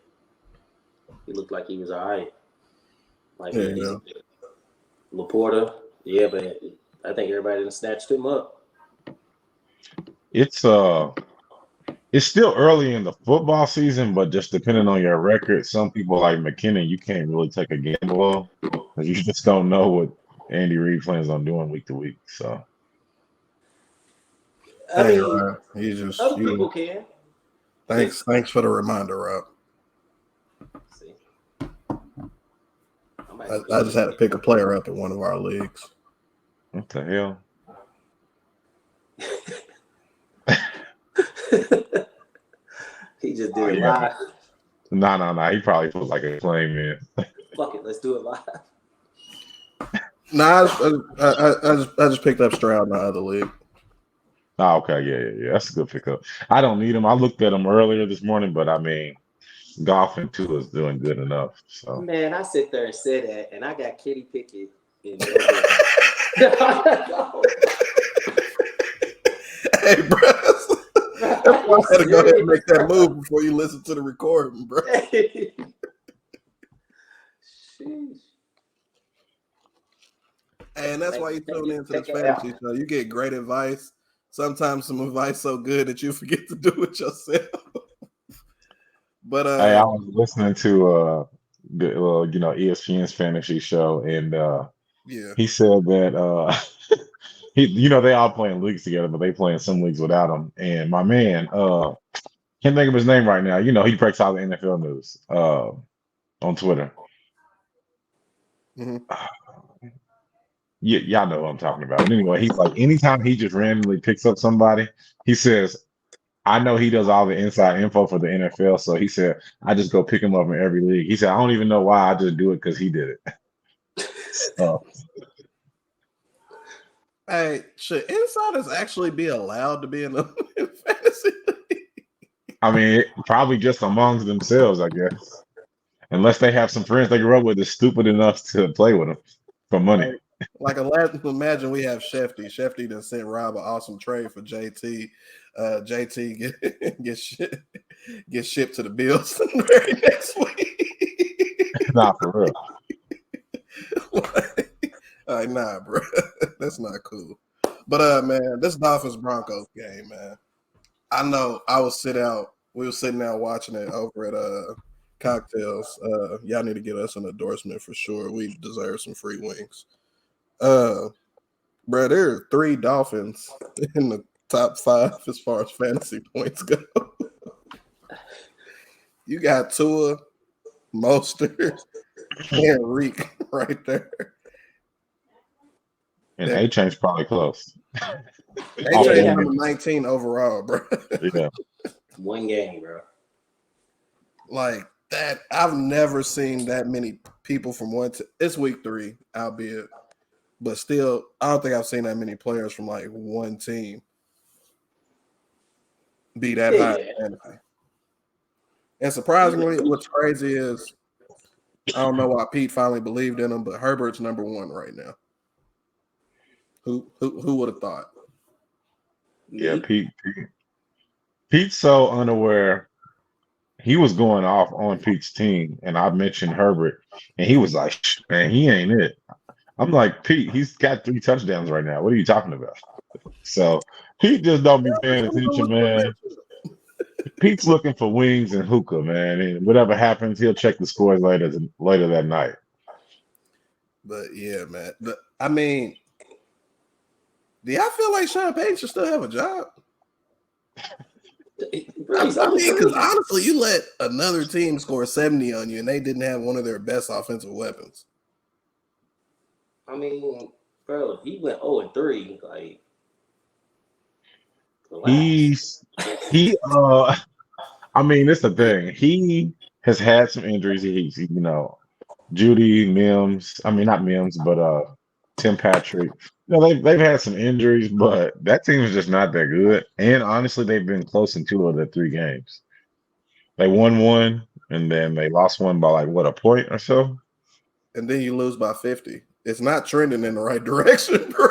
Speaker 3: he looked like he was all right. Laporta, yeah, but I think everybody done snatched him up.
Speaker 1: It's still early in the football season, but just depending on your record, some people like McKinnon, you can't really take a gamble on because you just don't know what Andy Reid plans on doing week to week. So
Speaker 3: I
Speaker 2: Hey,
Speaker 3: mean,
Speaker 2: Ryan,
Speaker 3: other people can.
Speaker 2: Thanks for the reminder, Rob.
Speaker 3: See.
Speaker 2: I just had to pick a player up in one of our leagues.
Speaker 1: What the hell?
Speaker 3: He just did it live.
Speaker 1: No. He probably feels like a claim in.
Speaker 3: Fuck it, let's do it live.
Speaker 2: Nah, I just picked up Stroud in the other league.
Speaker 1: Oh, okay, yeah. That's a good pickup. I don't need him. I looked at him earlier this morning, but I mean, golfing too is doing good enough. So
Speaker 3: man, I sit there and say that, and I got Kitty Pickett in there.
Speaker 2: Hey, bro. That's why I had to go ahead and make that move before you listen to the recording, bro.
Speaker 3: Sheesh.
Speaker 2: And that's why you tune into this fantasy show. You get great advice. Sometimes some advice so good that you forget to do it yourself. But
Speaker 1: hey, I was listening to ESPN's fantasy show, and
Speaker 2: yeah,
Speaker 1: he said that they all play in leagues together, but they play in some leagues without him. And my man, can't think of his name right now. He breaks all the NFL news on Twitter.
Speaker 2: mm-hmm.
Speaker 1: Y'all know what I'm talking about. But anyway, he's like, anytime he just randomly picks up somebody, he says, I know he does all the inside info for the NFL. So he said, I just go pick him up in every league. He said, I don't even know why. I just do it because he did it. So,
Speaker 2: Hey, should insiders actually be allowed to be in the fantasy league?
Speaker 1: I mean, probably just amongst themselves, I guess. Unless they have some friends they grew up with that's stupid enough to play with them for money.
Speaker 2: Like imagine we have Shefty. Shefty done sent Rob an awesome trade for JT. JT get shipped to the Bills the very next week.
Speaker 1: Nah, for real.
Speaker 2: Like, nah, bro. That's not cool. But man, this Dolphins Broncos game, man. I know we were sitting out watching it over at Cocktails. Y'all need to get us an endorsement for sure. We deserve some free wings. Bro, there are 3 Dolphins in the top 5 as far as fantasy points go. You got Tua, Mostert, and Reek right there.
Speaker 1: And A-Chain's probably close.
Speaker 2: A-Chain's number 19 overall, bro.
Speaker 1: Yeah.
Speaker 3: One game, bro.
Speaker 2: Like that, I've never seen that many people from it's week 3, albeit. But still, I don't think I've seen that many players from like one team be that high in fantasy. And surprisingly, what's crazy is I don't know why Pete finally believed in him, but Herbert's number 1 right now. Who would have thought?
Speaker 1: Yeah, Pete's so unaware. He was going off on Pete's team, and I mentioned Herbert, and he was like, man, he ain't it. I'm like, Pete, he's got 3 touchdowns right now. What are you talking about? So Pete just don't be paying attention, man. Pete's looking for wings and hookah, man. And whatever happens, he'll check the scores later that night.
Speaker 2: But yeah, man. I mean, do y'all feel like Sean Payton should still have a job? I mean, because honestly, you let another team score 70 on you, and they didn't have one of their best offensive weapons.
Speaker 3: I mean, bro, he went 0-3. Like,
Speaker 1: relax. I mean, it's the thing. He has had some injuries. He's Judy, Mims. I mean, not Mims, but Tim Patrick. They've had some injuries, but that team is just not that good. And honestly, they've been close in 2 of the 3 games. They won 1, and then they lost 1 by a point or so.
Speaker 2: And then you lose by 50. It's not trending in the right direction, bro.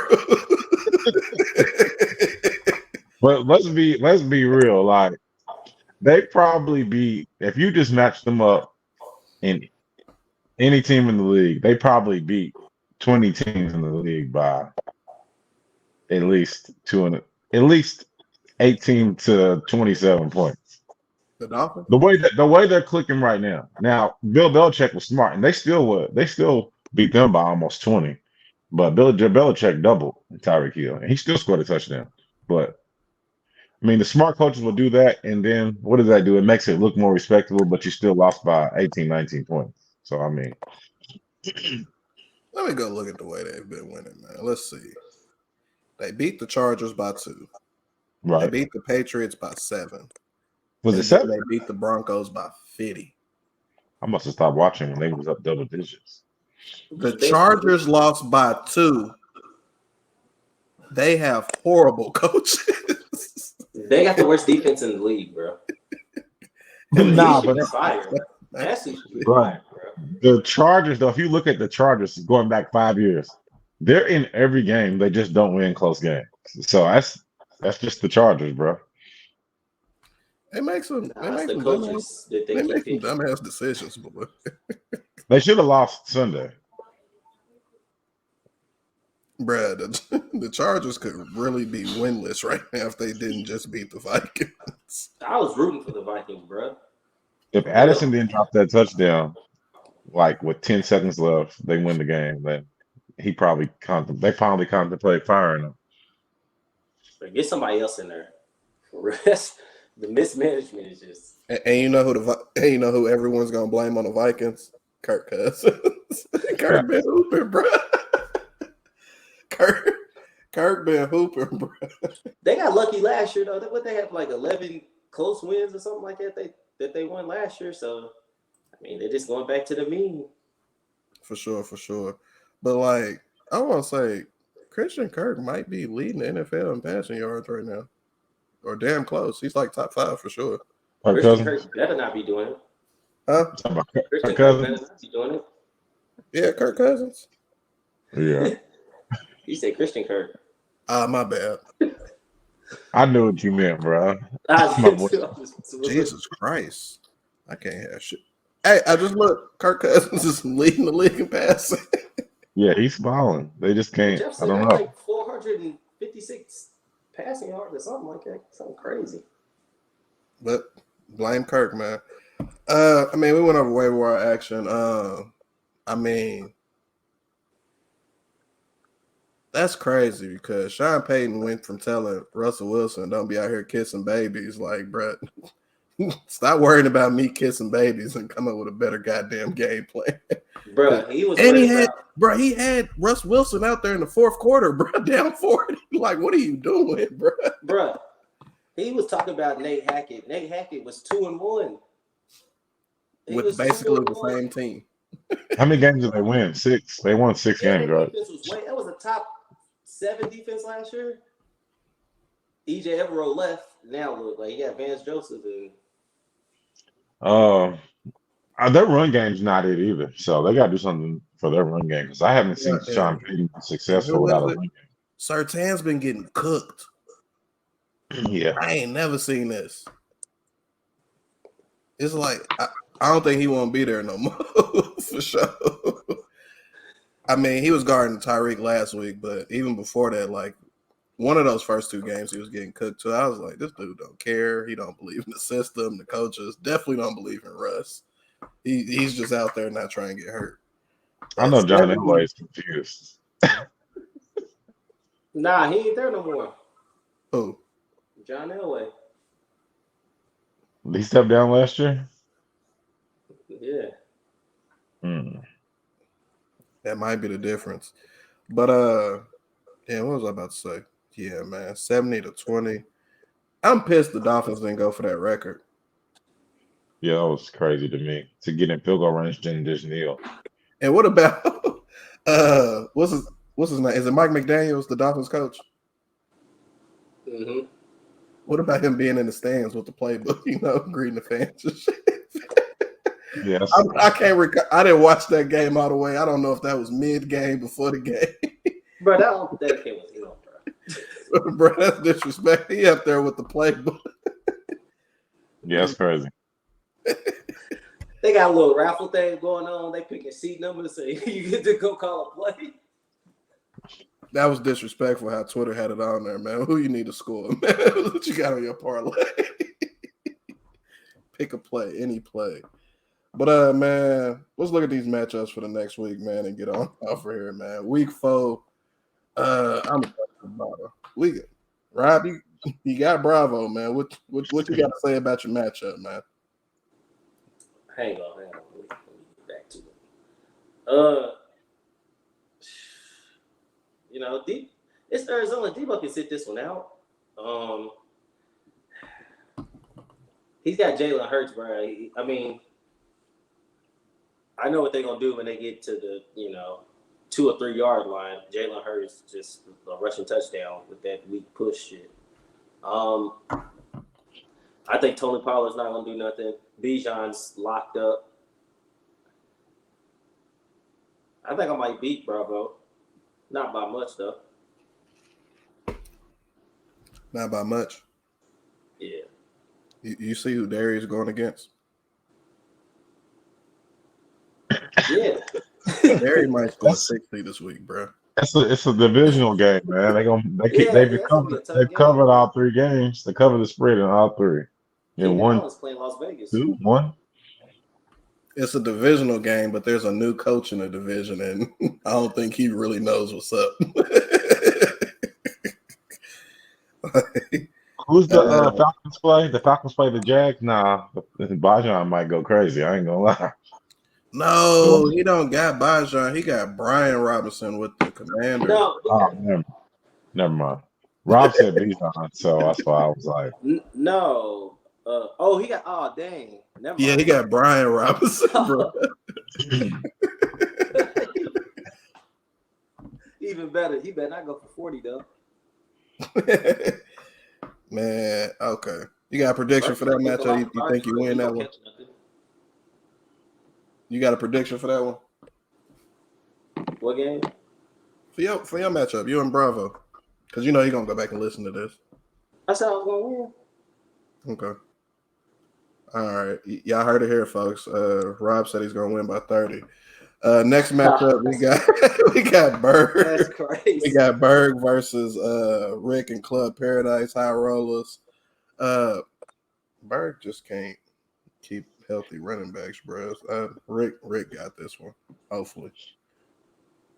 Speaker 1: But let's be real. Like, they probably beat, if you just match them up in any team in the league, they probably beat 20 teams in the league by at least 18 to 27 points.
Speaker 2: The Dolphins?
Speaker 1: The way they're clicking right now. Now, Bill Belichick was smart, and they still beat them by almost 20. But Bill Belichick doubled Tyreek Hill, and he still scored a touchdown. But I mean, the smart coaches will do that, and then what does that do? It makes it look more respectable, but you still lost by 18, 19 points. So, I mean,
Speaker 2: Let me go look at the way they've been winning, man. Let's see. They beat the Chargers by 2. They
Speaker 1: right.
Speaker 2: beat the Patriots by 7.
Speaker 1: Was it
Speaker 2: And then
Speaker 1: 7?
Speaker 2: they beat the Broncos by 50.
Speaker 1: I must have stopped watching when they was up double digits.
Speaker 2: The Chargers lost by 2. They have horrible coaches.
Speaker 3: They got the worst defense in the league, bro.
Speaker 1: Nah, but
Speaker 3: fire. That's should be
Speaker 1: right.
Speaker 3: fired, bro.
Speaker 1: The Chargers, though, if you look at the Chargers going back 5 years, they're in every game. They just don't win close games. So that's just the Chargers, bro.
Speaker 2: They make some. They
Speaker 3: Nah,
Speaker 2: make
Speaker 3: it's the
Speaker 2: some
Speaker 3: coaches that
Speaker 2: They
Speaker 3: they
Speaker 2: make
Speaker 3: keep
Speaker 2: some
Speaker 3: picking.
Speaker 2: dumbass decisions, boy.
Speaker 1: They should have lost Sunday.
Speaker 2: Bruh, the Chargers could really be winless right now if they didn't just beat the Vikings.
Speaker 3: I was rooting for the Vikings, bro.
Speaker 1: If
Speaker 3: For
Speaker 1: Addison
Speaker 3: real.
Speaker 1: didn't drop that touchdown, like with 10 seconds left, they win the game. Then he probably they finally contemplate firing him.
Speaker 3: But get somebody else in there. For rest, the mismanagement is just.
Speaker 2: And you know who everyone's gonna blame on the Vikings? Kirk Cousins. Kirk been hooping, bro. Kirk been hooping, bro.
Speaker 3: They got lucky last year though. What they have like 11 close wins or something like that they won last year. So I mean they're just going back to the mean.
Speaker 2: For sure. But like I want to say, Christian Kirk might be leading the NFL in passing yards right now, or damn close. He's like top 5 for sure.
Speaker 3: Christian Kirk better not be doing it.
Speaker 2: Huh?
Speaker 3: Christian Kirk better not be doing it.
Speaker 2: Yeah, Kirk Cousins.
Speaker 1: Yeah.
Speaker 3: You say Christian Kirk.
Speaker 2: My bad.
Speaker 1: I knew what you meant, bro.
Speaker 2: Jesus Christ. I can't have shit. Hey, I just look. Kirk Cousins is leading the league in passing.
Speaker 1: Yeah, he's balling. They just can't.
Speaker 3: Jefferson
Speaker 1: I don't
Speaker 3: got
Speaker 1: know.
Speaker 3: like 456 passing yards or something like that. Something crazy.
Speaker 2: But blame Kirk, man. I mean, we went over waiver wire action. I mean, that's crazy because Sean Payton went from telling Russell Wilson, "Don't be out here kissing babies," like, bro, stop worrying about me kissing babies and come up with a better goddamn game plan.
Speaker 3: Bro, he was.
Speaker 2: And he had Russ Wilson out there in the fourth quarter, bro, down 40. Like, what are you doing, bro?
Speaker 3: Bro, he was talking about Nate Hackett. Nate Hackett was 2-1.
Speaker 2: With basically the same team.
Speaker 1: How many games did they win? 6. They won 6 games, right?
Speaker 3: That was a top 7 defense last year. EJ Evero left. Now look like he got Vance Joseph and
Speaker 1: Their run game's not it either. So they got to do something for their run game because I haven't seen Sean Payton be successful without a run game.
Speaker 2: Surtain's been getting cooked.
Speaker 1: Yeah.
Speaker 2: I ain't never seen this. It's like I don't think he won't be there no more for sure. I mean, he was guarding Tyreek last week, but even before that, like one of those first 2 games, he was getting cooked too. I was like, this dude don't care. He don't believe in the system. The coaches definitely don't believe in Russ. He's just out there not trying to get hurt.
Speaker 1: I know John Elway is confused.
Speaker 3: nah, he ain't there no more.
Speaker 2: Who?
Speaker 3: John Elway.
Speaker 1: He stepped down last year?
Speaker 3: Yeah.
Speaker 2: That might be the difference. But yeah, what was I about to say? Yeah, man, 70-20. I'm pissed the Dolphins didn't go for that record.
Speaker 1: Yeah, that was crazy to me. To get in field goal range, didn't just kneel.
Speaker 2: And what about what's his name? Is it Mike McDaniels, the Dolphins coach?
Speaker 3: Mm-hmm.
Speaker 2: What about him being in the stands with the playbook, greeting the fans and shit?
Speaker 1: Yes.
Speaker 2: I can't recall. I didn't watch that game all the way. I don't know if that was mid-game, before the game.
Speaker 3: Bro, that game was bro.
Speaker 2: Bro, that's disrespect. He up there with the playbook.
Speaker 1: Yeah, that's crazy.
Speaker 3: They got a little raffle thing going on. They picking seat numbers so you get to go call a play.
Speaker 2: That was disrespectful how Twitter had it on there, man. Who you need to score, man? What you got on your parlay? Pick a play, any play. But man, let's look at these matchups for the next week, man, and get on off of here, man. Week 4. I'm about week. Rob, You got Bravo, man. What you got to say about your matchup, man?
Speaker 3: Hang on. Let me get back to it. It's Arizona. Debo can sit this one out. He's got Jalen Hurts, bro. I mean, I know what they're gonna do when they get to the 2 or 3 yard line. Jalen Hurts just a rushing touchdown with that weak push shit. I think Tony Pollard's not gonna do nothing. Bijan's locked up. I think I might beat Bravo. Not by much though.
Speaker 2: Not by much.
Speaker 3: Yeah.
Speaker 2: You see who Darius going against?
Speaker 3: Yeah.
Speaker 2: Darius might score 60 this week, bro.
Speaker 1: It's a divisional game, man. They've covered all 3 games. They covered the spread in all 3. Yeah,
Speaker 3: one was playing Las Vegas.
Speaker 1: 2, 1.
Speaker 2: It's a divisional game, but there's a new coach in the division, and I don't think he really knows what's up.
Speaker 1: Who's the Falcons play? The Falcons play the Jags? Nah, Bajan might go crazy. I ain't gonna lie.
Speaker 2: No, he don't got Bajan. He got Brian Robinson with the Commanders.
Speaker 3: No,
Speaker 1: never mind. Rob said Bijan, so that's why I was like,
Speaker 3: no. He got. Oh, dang. Never mind.
Speaker 2: Yeah, he got Brian Robinson, bro.
Speaker 3: Even better. He better not go for 40 though.
Speaker 2: Man, okay. You got a prediction for that matchup? You think you win that one? You got a prediction for that one?
Speaker 3: What game?
Speaker 2: For your matchup, you and Bravo. Because you know you're going to go back and listen to this.
Speaker 3: I said I was going to win.
Speaker 2: Okay. All right. Y'all heard it here, folks. Rob said he's going to win by 30. Next matchup, we got Berg.
Speaker 3: That's crazy.
Speaker 2: We got Berg versus Rick and Club Paradise High Rollers. Berg just can't keep healthy running backs, bro. Rick got this one, hopefully.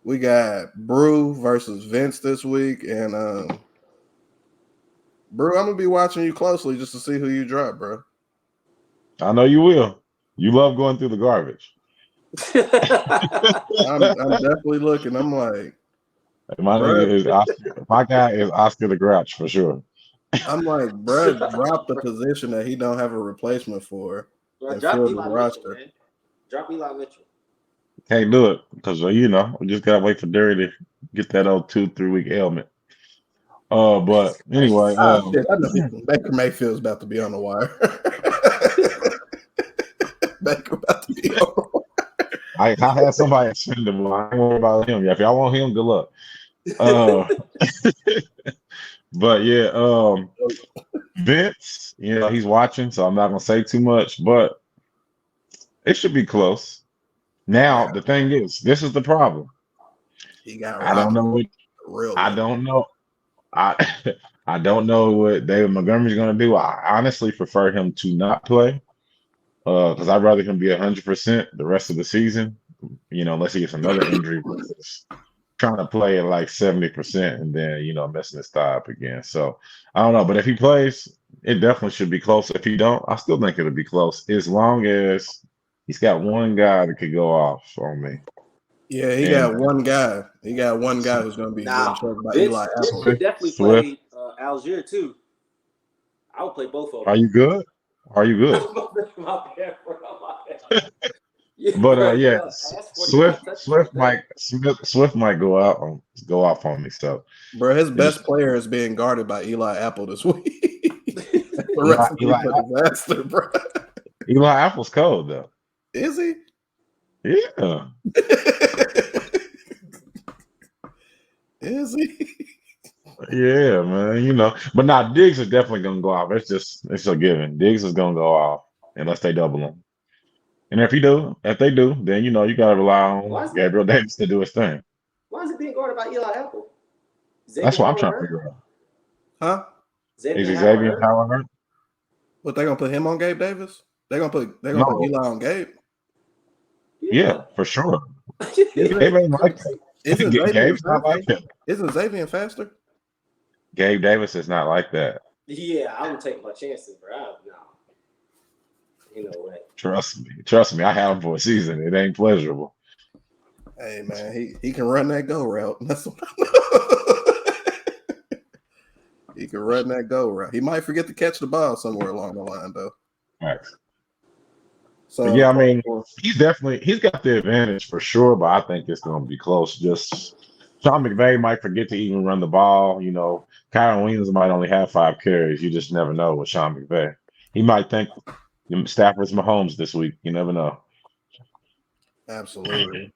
Speaker 2: We got Brew versus Vince this week, and Brew, I'm gonna be watching you closely just to see who you drop, bro.
Speaker 1: I know you will. You love going through the garbage.
Speaker 2: I'm definitely looking. I'm like,
Speaker 1: my guy is Oscar the Grouch for sure.
Speaker 2: I'm like, bro, drop the position that he don't have a replacement for.
Speaker 3: Bro, drop Eli Mitchell, man. Drop Eli Mitchell.
Speaker 1: Can't do it because we just gotta wait for Derry to get that old 2-3 week ailment. But anyway,
Speaker 2: Baker Mayfield's about to be on the wire. Baker about to be on the wire.
Speaker 1: I had somebody send him. I ain't worried about him. If y'all want him, good luck. But yeah, Vince, he's watching, so I'm not gonna say too much, but it should be close. Now the thing is, this is the problem. I don't know. I don't know what David Montgomery's gonna do. I honestly prefer him to not play. Because I'd rather him be 100% the rest of the season, unless he gets another injury, versus trying to play at like 70% and then, messing his thigh up again. So I don't know. But if he plays, it definitely should be close. If he don't, I still think it'll be close as long as he's got one guy that could go off on me.
Speaker 2: Yeah, he got one guy. He got one guy who's going to be choked by Eli Apple.
Speaker 3: He definitely played Algier too. I would play both of them.
Speaker 1: Are you good?
Speaker 3: My bad, bro.
Speaker 1: But Swift might go off on me. So,
Speaker 2: bro, his best player is being guarded by Eli Apple this week. Disaster, bro.
Speaker 1: Eli Apple's cold though.
Speaker 2: Is he?
Speaker 1: Yeah.
Speaker 2: Is he?
Speaker 1: Yeah, man. But now Diggs is definitely gonna go off. It's a given. Diggs is gonna go off unless they double him. And if they do, then you gotta rely on Gabriel Davis to do his thing.
Speaker 3: Why is it being guarded by Eli Apple?
Speaker 1: That's what I'm trying to figure out.
Speaker 2: Huh?
Speaker 1: Is Xavier Howard hurt?
Speaker 2: What, they gonna put him on Gabe Davis? They're gonna put Eli on Gabe?
Speaker 1: Yeah, for sure. Gabe ain't like that. Gabe's not like that.
Speaker 2: Isn't Xavier faster?
Speaker 1: Gabe Davis is not like that.
Speaker 3: Yeah, I would take my chances, bro. No, you know what?
Speaker 1: Trust me. I have him for a season. It ain't pleasurable.
Speaker 2: Hey man, he can run that go route. That's what I know. He can run that go route. He might forget to catch the ball somewhere along the line though.
Speaker 1: Thanks. But
Speaker 2: So
Speaker 1: yeah, I mean, he's got the advantage for sure, but I think it's going to be close. Just Sean McVay might forget to even run the ball. You know, Kyron Williams might only have 5 carries. You just never know with Sean McVay. He might think Stafford's Mahomes this week. You never know.
Speaker 2: absolutely.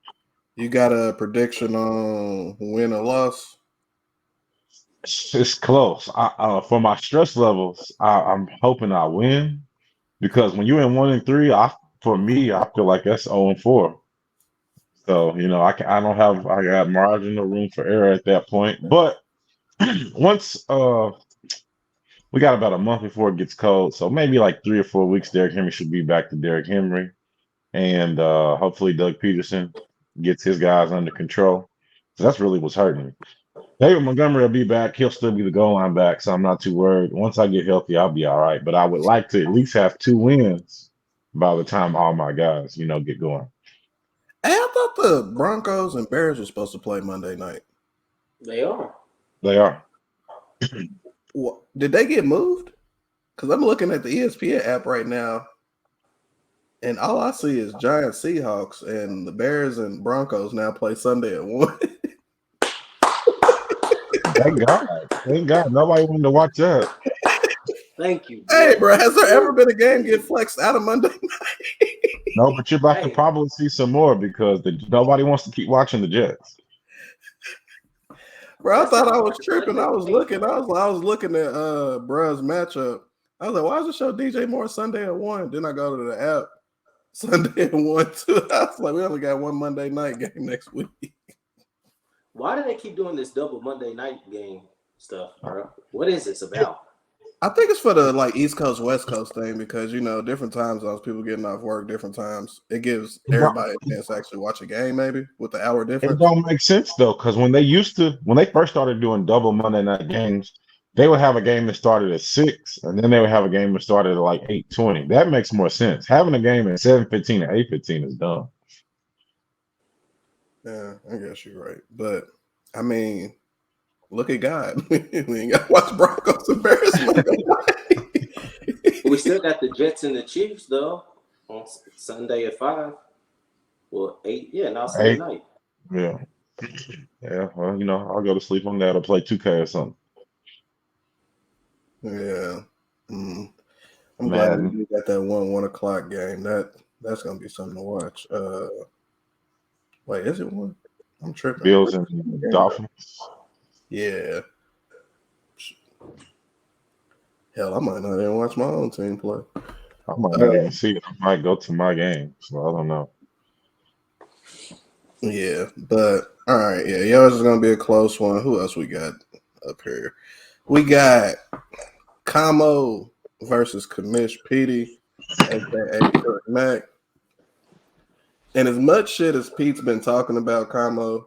Speaker 2: You got a prediction on win or loss?
Speaker 1: It's close. For my stress levels, I'm hoping I win because when you're in 1-3, for me, I feel like that's 0-4. So you know, I got marginal room for error at that point. But once we got about a month before it gets cold, so maybe like 3 or 4 weeks, Derrick Henry should be back to Derrick Henry, and hopefully Doug Peterson gets his guys under control. So that's really what's hurting me. David Montgomery will be back. He'll still be the goal line back, so I'm not too worried. Once I get healthy, I'll be all right. But I would like to at least have 2 wins by the time all my guys, get going.
Speaker 2: Hey, I thought the Broncos and Bears were supposed to play Monday night.
Speaker 3: They are.
Speaker 1: They are.
Speaker 2: What, did they get moved? Because I'm looking at the ESPN app right now, and all I see is Giant Seahawks, and the Bears and Broncos now play Sunday at 1.
Speaker 1: Thank God. Thank God. Nobody wanted to watch that.
Speaker 3: Thank you.
Speaker 2: Hey, bro, has there ever been a game get flexed out of Monday night?
Speaker 1: No, but you're about to probably see some more because nobody wants to keep watching the Jets.
Speaker 2: Bro, I thought I was tripping. I was looking at bruh's matchup. I was like, why does it show DJ Moore Sunday at 1? Then I go to the app Sunday at 1 too. I was like, we only got one Monday night game next week.
Speaker 3: Why do they keep doing this double Monday night game stuff, bro? What is this about?
Speaker 2: I think it's for the East Coast, West Coast thing because different time zones, people getting off work different times. It gives everybody a chance to actually watch a game, maybe with the hour
Speaker 1: It
Speaker 2: difference.
Speaker 1: don't make sense though, because when they first started doing double Monday night games, they would have a game that started at 6, and then they would have a game that started at like 8:20. That makes more sense. Having a game at 7:15 and 8:15 is dumb.
Speaker 2: Yeah, I guess you're right. But I mean, look at God. We ain't got to watch Broncos and Bears.
Speaker 3: We still got the Jets and the Chiefs though on Sunday at 5. Well, 8. Yeah, now Sunday night.
Speaker 1: Yeah. Yeah. Well, I'll go to sleep on that or play 2K or something.
Speaker 2: Yeah. I'm glad we got that 1 o'clock game. That's gonna be something to watch. Wait, is it 1? I'm tripping.
Speaker 1: Bills and Dolphins.
Speaker 2: Yeah. Hell, I might not even watch my own team play.
Speaker 1: I might not even see it. I might go to my game, so I don't know.
Speaker 2: Yeah, but all right, yeah, yours is gonna be a close one. Who else we got up here? We got Camo versus Kamish Petey, aka Kurt Mack. And as much shit as Pete's been talking about Camo,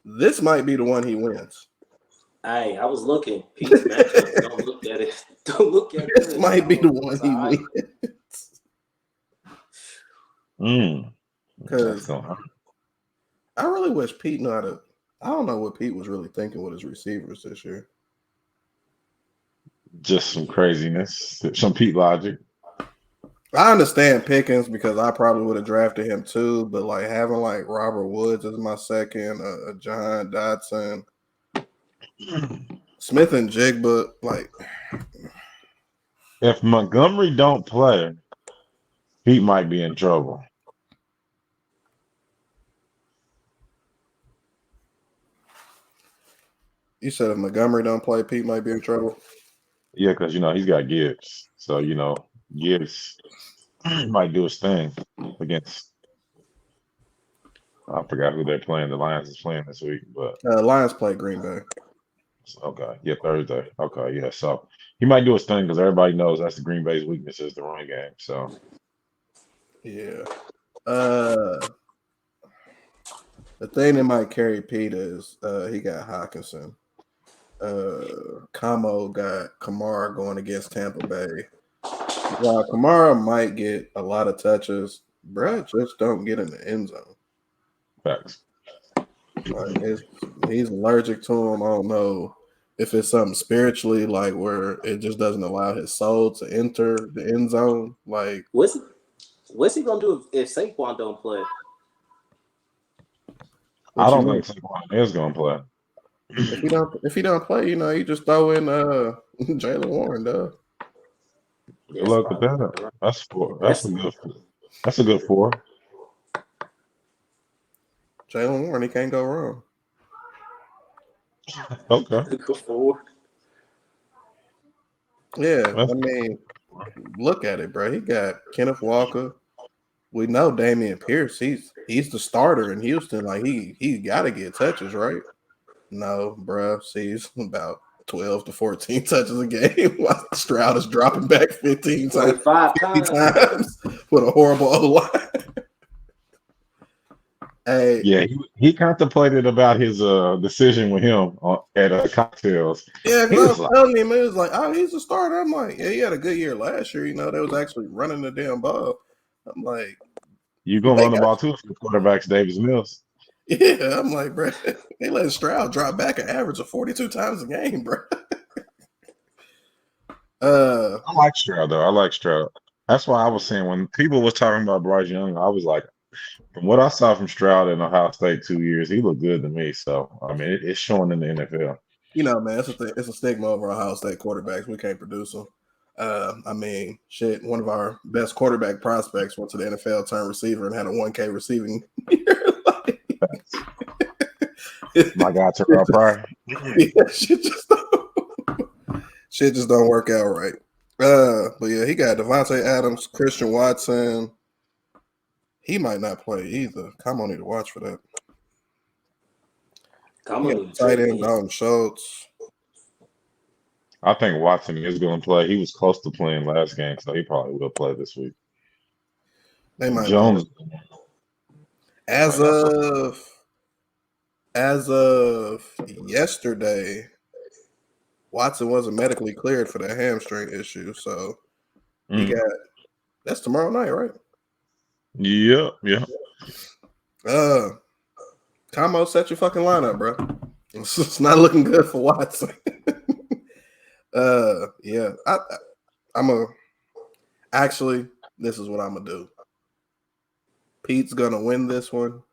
Speaker 2: this might be the one he wins.
Speaker 3: Hey, I was looking. Pete's matchup. Don't look at it. Don't look at it.
Speaker 2: This might be the one he wins. Because I really wish Pete knew how to. I don't know what Pete was really thinking with his receivers this year.
Speaker 1: Just some craziness, some Pete logic.
Speaker 2: I understand Pickens because I probably would have drafted him too, but having Robert Woods as my second, John Dotson, Smith and Jigba,
Speaker 1: if Montgomery don't play, Pete might be in trouble.
Speaker 2: You said if Montgomery don't play, Pete might be in trouble?
Speaker 1: Yeah, because, he's got Gibbs. So, Gibbs might do his thing against I forgot who they're playing. The Lions is playing this week, but
Speaker 2: Lions play Green Bay.
Speaker 1: Okay, yeah, Thursday. Okay, yeah. So he might do his thing because everybody knows that's the Green Bay's weakness is the run game. So
Speaker 2: yeah. The thing that might carry Pete is he got Hawkinson. Kamo got Kamara going against Tampa Bay. While Kamara might get a lot of touches, bruh just don't get in the end zone.
Speaker 1: Facts.
Speaker 2: Like he's allergic to him. I don't know if it's something spiritually, like where it just doesn't allow his soul to enter the end zone. Like
Speaker 3: what's he gonna do if Saquon don't play?
Speaker 1: I don't think Saquon is going to play.
Speaker 2: If he don't play, you just throw in Jalen Warren, though.
Speaker 1: Good luck with that. That's four. That's a good. That's a good 4.
Speaker 2: Jalen Warren, he can't go wrong.
Speaker 1: Okay.
Speaker 3: Good 4.
Speaker 2: Yeah, I mean, look at it, bro. He got Kenneth Walker. We know Damian Pierce. He's the starter in Houston. Like he got to get touches, right? No, bro. Sees about 12 to 14 touches a game. While Stroud is dropping back 15 times, 50 times with a horrible O-line. Hey,
Speaker 1: yeah, he contemplated about his decision with him at cocktails.
Speaker 2: Yeah, because I was telling him, it was like, oh, he's a starter. I'm like, yeah, he had a good year last year. They was actually running the damn ball. I'm like,
Speaker 1: you gonna run the ball too if your quarterback's Davis Mills.
Speaker 2: Yeah, I'm like, bro, they let Stroud drop back an average of 42 times a game, bro.
Speaker 1: I like Stroud though. I like Stroud. That's why I was saying when people was talking about Bryce Young, I was like, from what I saw from Stroud in Ohio State 2 years, he looked good to me. So I mean, it's showing in the NFL.
Speaker 2: Man, it's a stigma over Ohio State quarterbacks. We can't produce them. I mean, shit. One of our best quarterback prospects went to the NFL, turned receiver, and had a 1K receiving year.
Speaker 1: My guy Terrell Pryor.
Speaker 2: Yeah, shit just don't work out right. But yeah, he got Devontae Adams, Christian Watson. He might not play either. Come on, need to watch for that. Tight end Dalton Schultz.
Speaker 1: I think Watson is going to play. He was close to playing last game, so he probably will play this week.
Speaker 2: They might.
Speaker 1: Jones.
Speaker 2: As of yesterday, Watson wasn't medically cleared for the hamstring issue, so he got. That's tomorrow night, right?
Speaker 1: Yeah.
Speaker 2: Kamo, set your fucking lineup, bro. It's not looking good for Watson. Yeah. Actually, this is what I'm gonna do. Pete's gonna win this one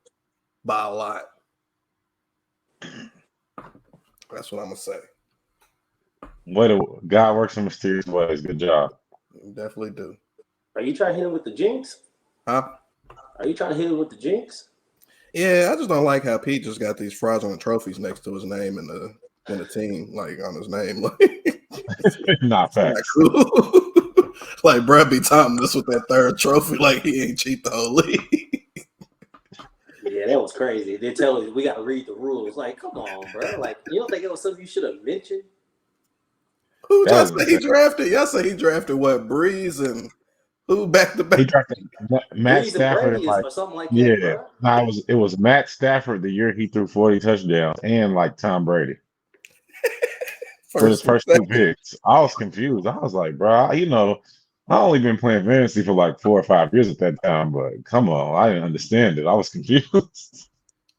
Speaker 2: by a lot. That's what I'm gonna say.
Speaker 1: God works in mysterious ways. Good job.
Speaker 2: Definitely do.
Speaker 3: Are you trying to hit him with the jinx?
Speaker 2: Huh?
Speaker 3: Are you trying to hit him with the jinx?
Speaker 2: Yeah, I just don't like how Pete just got these fraudulent trophies next to his name in the team, like on his name. Like,
Speaker 1: not facts.
Speaker 2: Cool. Like Brad be topping this with that third trophy, like he ain't cheat the whole league.
Speaker 3: Yeah, that was crazy. They tell us we got to read the rules. Like, come on, bro. Like, you don't think it was something you should have mentioned?
Speaker 2: Who y'all say he drafted? Y'all say he drafted what? Breeze and who back to back?
Speaker 1: He drafted Matt
Speaker 3: Breeze
Speaker 1: Stafford
Speaker 3: and
Speaker 1: like,
Speaker 3: or something like
Speaker 1: yeah.
Speaker 3: that. Bro.
Speaker 1: No, it was Matt Stafford the year he threw 40 touchdowns and like Tom Brady. For his first 2 picks. I was confused. I was like, bro, I only been playing fantasy for like 4 or 5 years at that time, but come on, I didn't understand it. I was confused.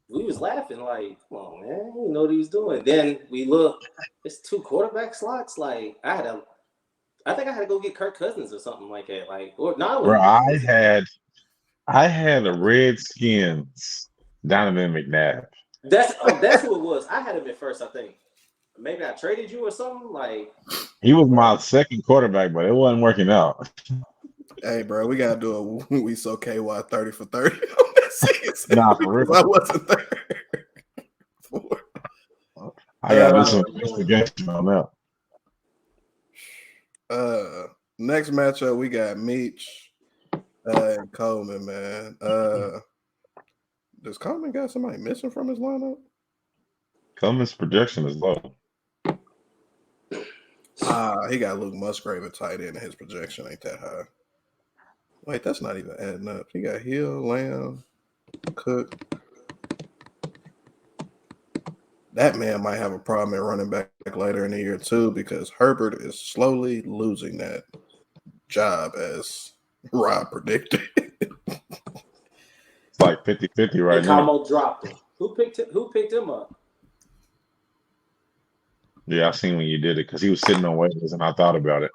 Speaker 3: We was laughing like, come on, man, you know what he was doing. Then we look, it's 2 quarterback slots. Like I think I had to go get Kirk Cousins or something like that. Like, or not.
Speaker 1: Bro, I had a Redskins Donovan McNabb.
Speaker 3: That's who it was. I had him at first, I think. Maybe I traded you or something. Like
Speaker 1: he was my second quarterback, but it wasn't working out.
Speaker 2: Hey, bro, we gotta do a we so KY 30 for 30 on that season.
Speaker 1: Nah, for real.
Speaker 2: I wasn't there.
Speaker 1: I gotta do some investigation on
Speaker 2: that. Next matchup, we got Meech and Coleman, man. Does Coleman got somebody missing from his lineup?
Speaker 1: Coleman's projection is low.
Speaker 2: He got Luke Musgrave at tight end, and his projection ain't that high. Wait, that's not even adding up. He got Hill, Lamb, Cook. that man might have a problem at running back later in the year too, because Herbert is slowly losing that job as Rob predicted.
Speaker 1: It's like 50-50 right
Speaker 3: And
Speaker 1: now.
Speaker 3: Como dropped him. Who picked him up?
Speaker 1: Yeah, I seen when you did it because he was sitting on waivers and I thought about it.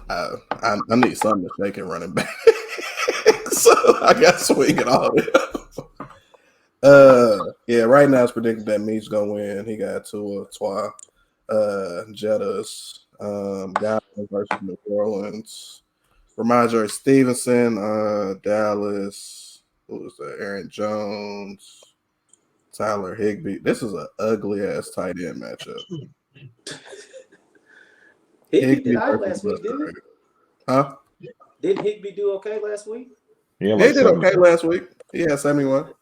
Speaker 2: I need something to take it running back. So I got to swing it all. Yeah, right now it's predicted that Meech's gonna win. He got Tua, Jettas, Dallas versus New Orleans. Ramondre Stevenson, Dallas. Who was that? Aaron Jones, Tyler Higbee. This is an ugly ass tight end matchup.
Speaker 3: Higbee did all right last week, didn't he?
Speaker 2: Huh?
Speaker 3: Didn't Higbee do okay last week?
Speaker 1: Yeah,
Speaker 2: He did okay last week. He had 71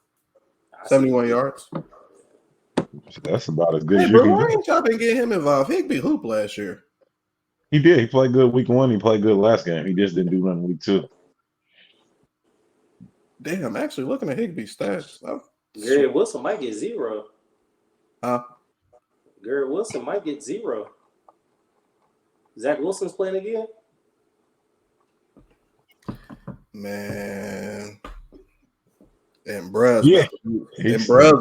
Speaker 2: yards.
Speaker 1: That's about as good
Speaker 2: Hey,
Speaker 1: as
Speaker 2: bro,
Speaker 1: you
Speaker 2: why
Speaker 1: can
Speaker 2: ain't y'all been getting him involved? Higbee hoop last year.
Speaker 1: He did. He played good week 1. He played good last game. He just didn't do nothing week 2.
Speaker 2: Damn, actually looking at Higbee's stats.
Speaker 3: Garrett Wilson might get 0.
Speaker 2: Huh?
Speaker 3: Garrett Wilson might get 0. Zach Wilson's playing again?
Speaker 2: Man. And bruh's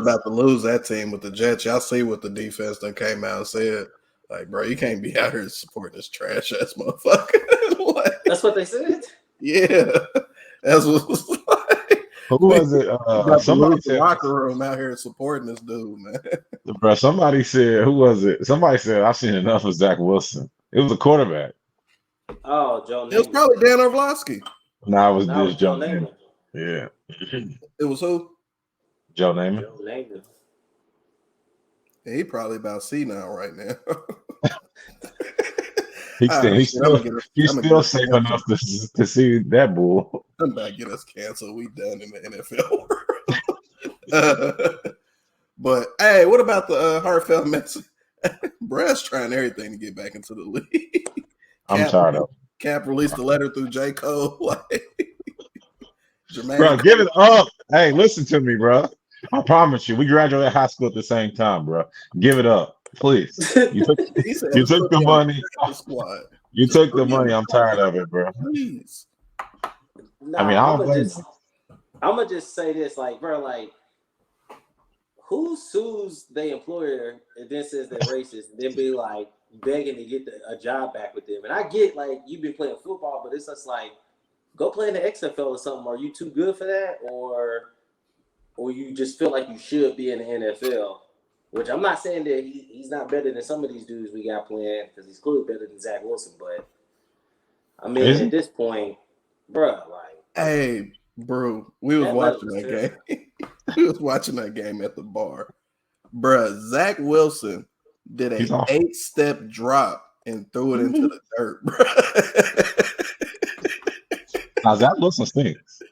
Speaker 2: about to lose that team with the Jets. Y'all see what the defense done came out and said. Like, bro, you can't be out here supporting this trash ass motherfucker. Like,
Speaker 3: that's what they said?
Speaker 2: Yeah. That's what it was like.
Speaker 1: Who was it? Somebody said
Speaker 2: the locker room out here supporting this dude, man.
Speaker 1: Bro, somebody said, who was it? Somebody said, I've seen enough of Zach Wilson. It was a quarterback.
Speaker 3: Oh, Joe Namath.
Speaker 2: It was probably Dan Orlovsky.
Speaker 1: No, it was this Joe
Speaker 3: Namath.
Speaker 1: Yeah.
Speaker 2: It was who?
Speaker 1: Joe Namath.
Speaker 3: Joe Namath.
Speaker 2: Yeah, he probably about senile right now.
Speaker 1: He's still safe enough to see that bull.
Speaker 2: I'm about to get us canceled. We done in the NFL. But hey, what about the heartfelt message? Brad's trying everything to get back into the league.
Speaker 1: I'm tired of it.
Speaker 2: Cap released a letter through J. Cole.
Speaker 1: Bro, give it up. Hey, listen to me, bro. I promise you, we graduated high school at the same time, bro. Give it up, please. You took the money. You took the money. I'm tired of it, bro.
Speaker 2: Please.
Speaker 3: Nah, I'm gonna just say this, like, bro, like, who sues their employer and then says they're racist, and then be like begging to get a job back with them? And I get, like, you've been playing football, but it's just like, go play in the XFL or something. Are you too good for that, or you just feel like you should be in the NFL? Which I'm not saying that he's not better than some of these dudes we got playing, because he's clearly better than Zach Wilson. But I mean, at this point, bro, like,
Speaker 2: hey, bro, we was watching that game. We was watching that game at the bar, bro. Zach Wilson did an 8-step drop and threw it into the dirt, bro.
Speaker 1: Now Zach Wilson stinks.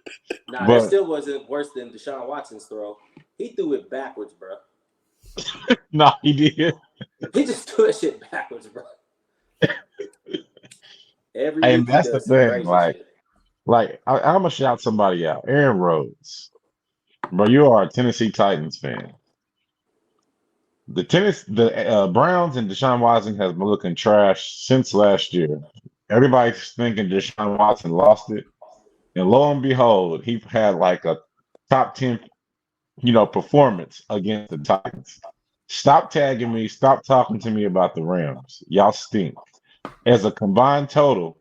Speaker 3: Nah, that still wasn't worse than Deshaun Watson's throw. He threw it backwards, bro.
Speaker 1: No, he did.
Speaker 3: He just threw that shit backwards, bro.
Speaker 1: And that's the thing, like I'm gonna shout somebody out. Aaron Rhodes, bro, you are a Tennessee Titans fan. The Browns and Deshaun Watson has been looking trash since last year. Everybody's thinking Deshaun Watson lost it, and lo and behold, he had like a top 10, performance against the Titans. Stop tagging me. Stop talking to me about the Rams. Y'all stink. As a combined total,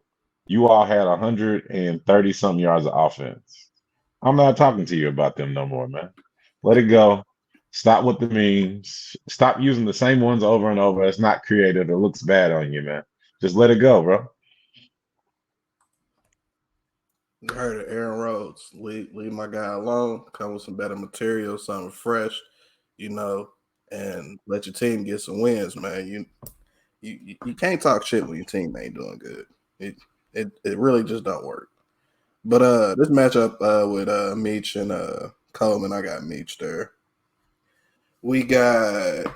Speaker 1: you all had 130 some yards of offense. I'm not talking to you about them no more, man. Let it go. Stop with the memes. Stop using the same ones over and over. It's not creative. It looks bad on you, man. Just let it go, bro.
Speaker 2: You heard it, Aaron Rhodes. Leave my guy alone. Come with some better material, something fresh, and let your team get some wins, man. You can't talk shit when your team ain't doing good. It really just don't work. But this matchup with Meech and Coleman, I got Meech there. We got,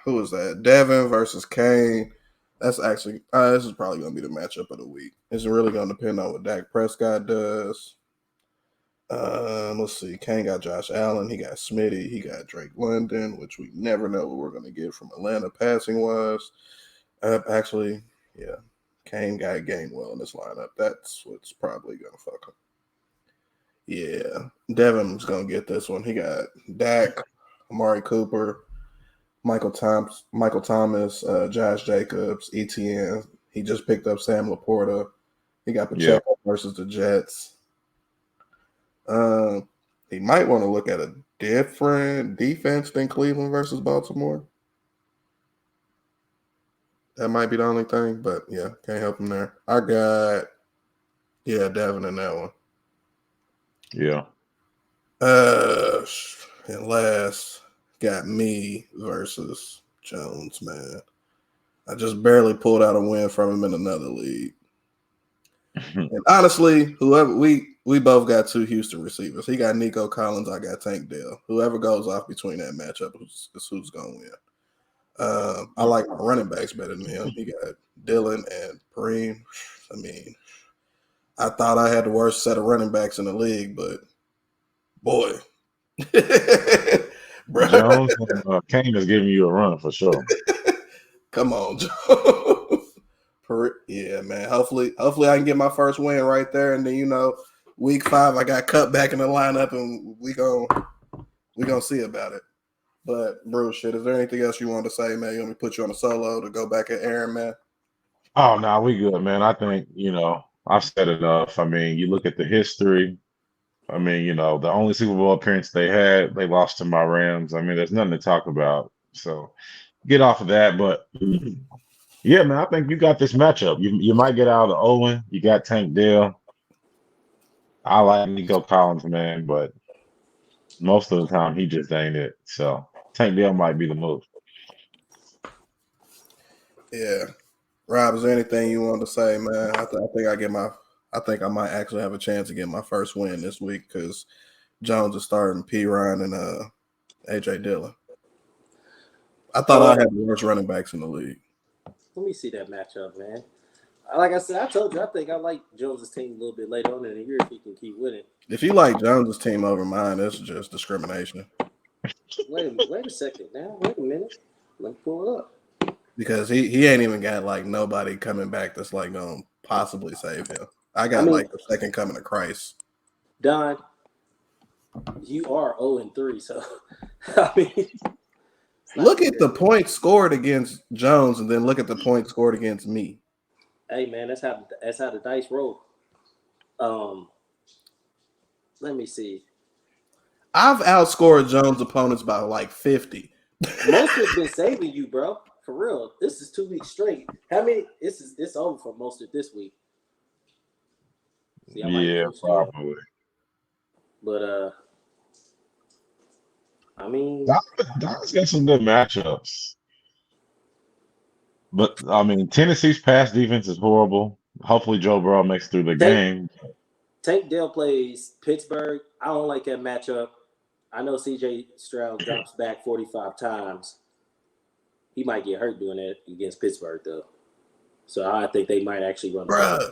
Speaker 2: who is that? Devin versus Kane. That's actually, this is probably going to be the matchup of the week. It's really going to depend on what Dak Prescott does. Let's see. Kane got Josh Allen. He got Smitty. He got Drake London, which we never know what we're going to get from Atlanta passing wise. Actually, yeah, Kane got Gainwell in this lineup. That's what's probably going to fuck him. Yeah, Devin's going to get this one. He got Dak, Amari Cooper, Michael Thomas, Josh Jacobs, ETN. He just picked up Sam Laporta. He got Pacheco versus the Jets. He might want to look at a different defense than Cleveland versus Baltimore. That might be the only thing, but yeah, can't help him there. I got, Devin in that one.
Speaker 1: Yeah.
Speaker 2: And last, got me versus Jones, man. I just barely pulled out a win from him in another league. And honestly, whoever we both got two Houston receivers. He got Nico Collins. I got Tank Dell. Whoever goes off between that matchup is who's going to win. I like my running backs better than him. He got Dylan and Preem. I mean, I thought I had the worst set of running backs in the league, but boy.
Speaker 1: Jones and Kane is giving you a run for sure.
Speaker 2: Come on, Jones. Yeah, man. Hopefully I can get my first win right there, and then week 5 I got cut back in the lineup, and we gonna see about it. But Bruce, is there anything else you want to say, man? You want me to put you on a solo to go back at Aaron, man?
Speaker 1: Oh no, we good, man. I think I've said enough. I mean, you look at the history. I mean, the only Super Bowl appearance they had, they lost to my Rams. I mean, there's nothing to talk about. So get off of that. But yeah, man, I think you got this matchup. You might get out of Owen. You got Tank Dell. I like Nico Collins, man, but most of the time he just ain't it. So Tank Dell might be the move.
Speaker 2: Yeah. Rob, is there anything you want to say, man? I think I might actually have a chance to get my first win this week because Jones is starting P. Ryan and AJ Dillon. I thought I had the worst running backs in the league.
Speaker 3: Let me see that matchup, man. Like I said, I told you, I think I like Jones' team a little bit later on in the year if he can keep winning.
Speaker 2: If you like Jones' team over mine, that's just discrimination.
Speaker 3: Wait a second now. Wait a minute. Let me pull it up.
Speaker 2: Because he ain't even got like nobody coming back that's like gonna possibly save him. I got like the second coming of Christ.
Speaker 3: Don, you are 0-3, so I mean,
Speaker 2: look at the points scored against Jones, and then look at the points scored against me.
Speaker 3: Hey man, that's how the dice roll. Let me see.
Speaker 2: I've outscored Jones' opponents by like 50.
Speaker 3: Most have been saving you, bro. For real. This is 2 weeks straight. How many? It's over for most of this week. See,
Speaker 1: Yeah, probably.
Speaker 3: But I mean,
Speaker 1: Don's got some good matchups. But I mean, Tennessee's pass defense is horrible. Hopefully, Joe Burrow makes through the game.
Speaker 3: Tank Dell plays Pittsburgh. I don't like that matchup. I know CJ Stroud drops back 45 times. He might get hurt doing that against Pittsburgh, though. So I think they might actually run.
Speaker 2: Bruh,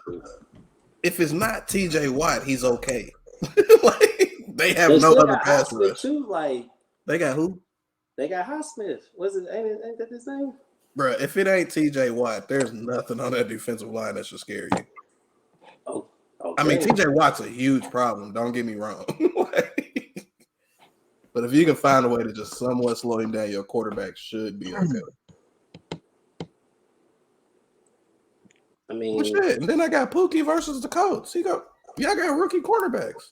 Speaker 2: if it's not TJ Watt, he's okay. Like they have no other pass rush.
Speaker 3: Too, like
Speaker 2: they got who?
Speaker 3: They got Highsmith. Ain't that his name?
Speaker 2: Bruh, if it ain't TJ Watt, there's nothing on that defensive line that should scare you.
Speaker 3: Oh, okay.
Speaker 2: I mean, TJ Watt's a huge problem. Don't get me wrong. But if you can find a way to just somewhat slow him down, your quarterback should be okay.
Speaker 3: I mean,
Speaker 2: well, shit. And then I got Pookie versus the Colts. Y'all got rookie quarterbacks.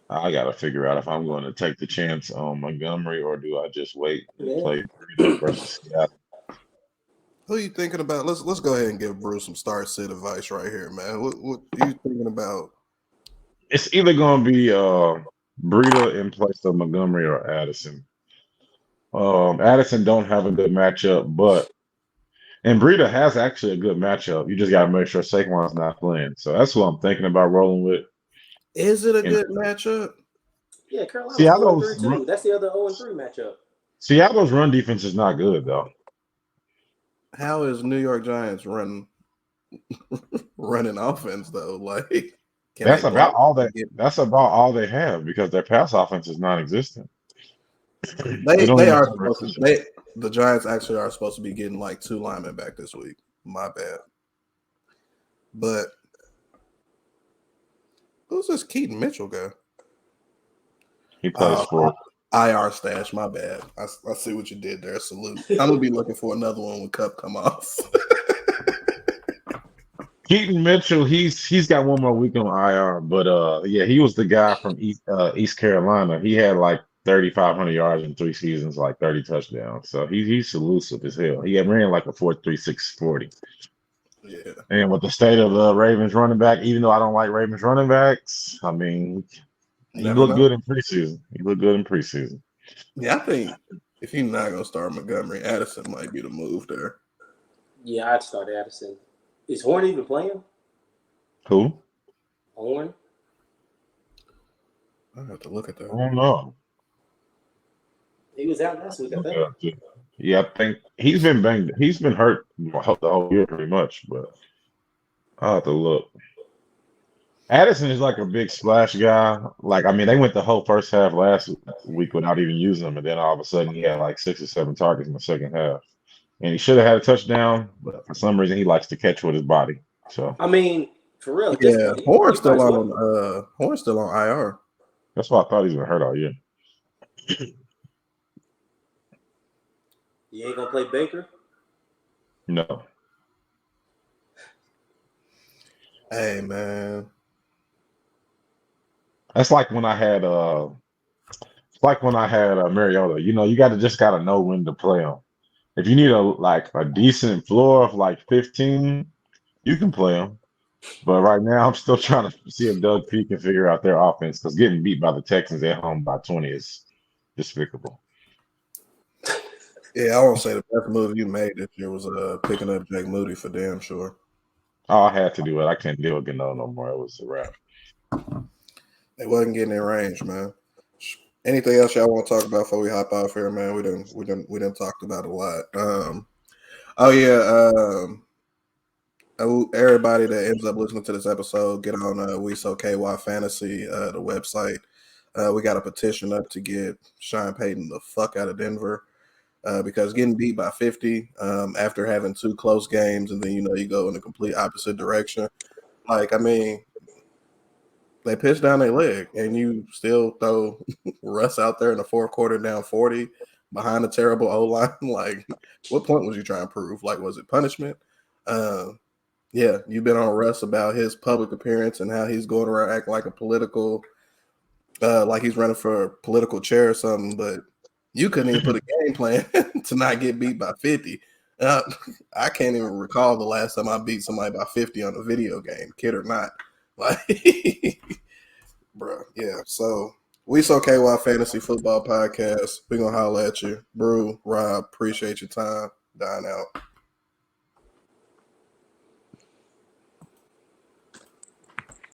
Speaker 1: I got to figure out if I'm going to take the chance on Montgomery or do I just wait and play Breida versus Seattle.
Speaker 2: Who are you thinking about? Let's go ahead and give Bruce some start sit advice right here, man. What are you thinking about?
Speaker 1: It's either going to be Breida in place of Montgomery or Addison. Addison don't have a good matchup, and Breida has actually a good matchup. You just got to make sure Saquon's not playing. So that's what I'm thinking about rolling with.
Speaker 2: Is it a good matchup?
Speaker 3: Yeah, Carolina's 0-3 too. That's the other 0-3 matchup.
Speaker 1: Seattle's run defense is not good though.
Speaker 2: How is New York Giants run running offense though. Like, can
Speaker 1: That's
Speaker 2: they
Speaker 1: about
Speaker 2: block?
Speaker 1: all they. That's about all they have because their pass offense is non-existent. They don't
Speaker 2: They
Speaker 1: even
Speaker 2: are
Speaker 1: have
Speaker 2: supposed to.
Speaker 1: receivers.
Speaker 2: The Giants actually are supposed to be getting like 2 linemen back this week. My bad. But who's this Keaton Mitchell guy?
Speaker 1: He plays for.
Speaker 2: IR stash. My bad. I see what you did there. Salute. I'm gonna be looking for another one when Cup come off.
Speaker 1: Keaton Mitchell, he's got one more week on IR, but yeah, he was the guy from East Carolina. He had like 3,500 yards in 3 seasons, like 30 touchdowns. So he's elusive as hell. He had ran like a 4.3640.
Speaker 2: Yeah.
Speaker 1: And with the state of the Ravens running back, even though I don't like Ravens running backs, I mean, he
Speaker 2: Never
Speaker 1: looked
Speaker 2: know.
Speaker 1: good in preseason. He looked good in preseason.
Speaker 2: Yeah, I think if he's not gonna start Montgomery, Addison might be the move there.
Speaker 3: Yeah, I'd start Addison. Is Horn even playing?
Speaker 1: Who?
Speaker 3: Horn?
Speaker 2: I have to look at
Speaker 1: I
Speaker 2: that.
Speaker 1: don't know.
Speaker 3: He was out last week, I think.
Speaker 1: Yeah, I think he's been banged. He's been hurt the whole year pretty much, but I'll have to look. Addison is like a big splash guy. Like, I mean, they went the whole first half last week without even using him, and then all of a sudden he had like 6 or 7 targets in the second half. And he should have had a touchdown, but for some reason he likes to catch with his body. So
Speaker 3: I mean, for real.
Speaker 2: Yeah, Horn's still
Speaker 3: might as well.
Speaker 2: on. Horn's still on IR.
Speaker 1: that's why I thought he's been hurt all year.
Speaker 3: You ain't gonna play Baker?
Speaker 1: No.
Speaker 2: Hey man,
Speaker 1: That's like when I had Mariota. You know, you gotta know when to play him. If you need a decent floor of like 15, you can play him. But right now, I'm still trying to see if Doug P can figure out their offense because getting beat by the Texans at home by 20 is despicable.
Speaker 2: yeah, I won't say the best move you made this year was picking up Jake Moody for damn sure.
Speaker 1: Oh, I had to do it. I can't deal with Gano no more. It was a wrap.
Speaker 2: They wasn't getting in range, man. Anything else y'all want to talk about before we hop off here, man? We didn't talked about a lot. Everybody that ends up listening to this episode, get on We So KY Fantasy, the website. We got a petition up to get Sean Payton the fuck out of Denver because getting beat by 50 after having 2 close games and then you go in the complete opposite direction. Like, I mean, they pitch down their leg and you still throw Russ out there in the fourth quarter down 40 behind a terrible O-line. Like, what point was you trying to prove? Like, was it punishment? Yeah, you've been on Russ about his public appearance and how he's going around acting like a political, like he's running for a political chair or something, but you couldn't even put a game plan to not get beat by 50. I can't even recall the last time I beat somebody by 50 on a video game, kid or not. Like, bro, yeah. So, We So KY Fantasy Football Podcast. We're going to holler at you. Brew, Rob, appreciate your time. Dine out.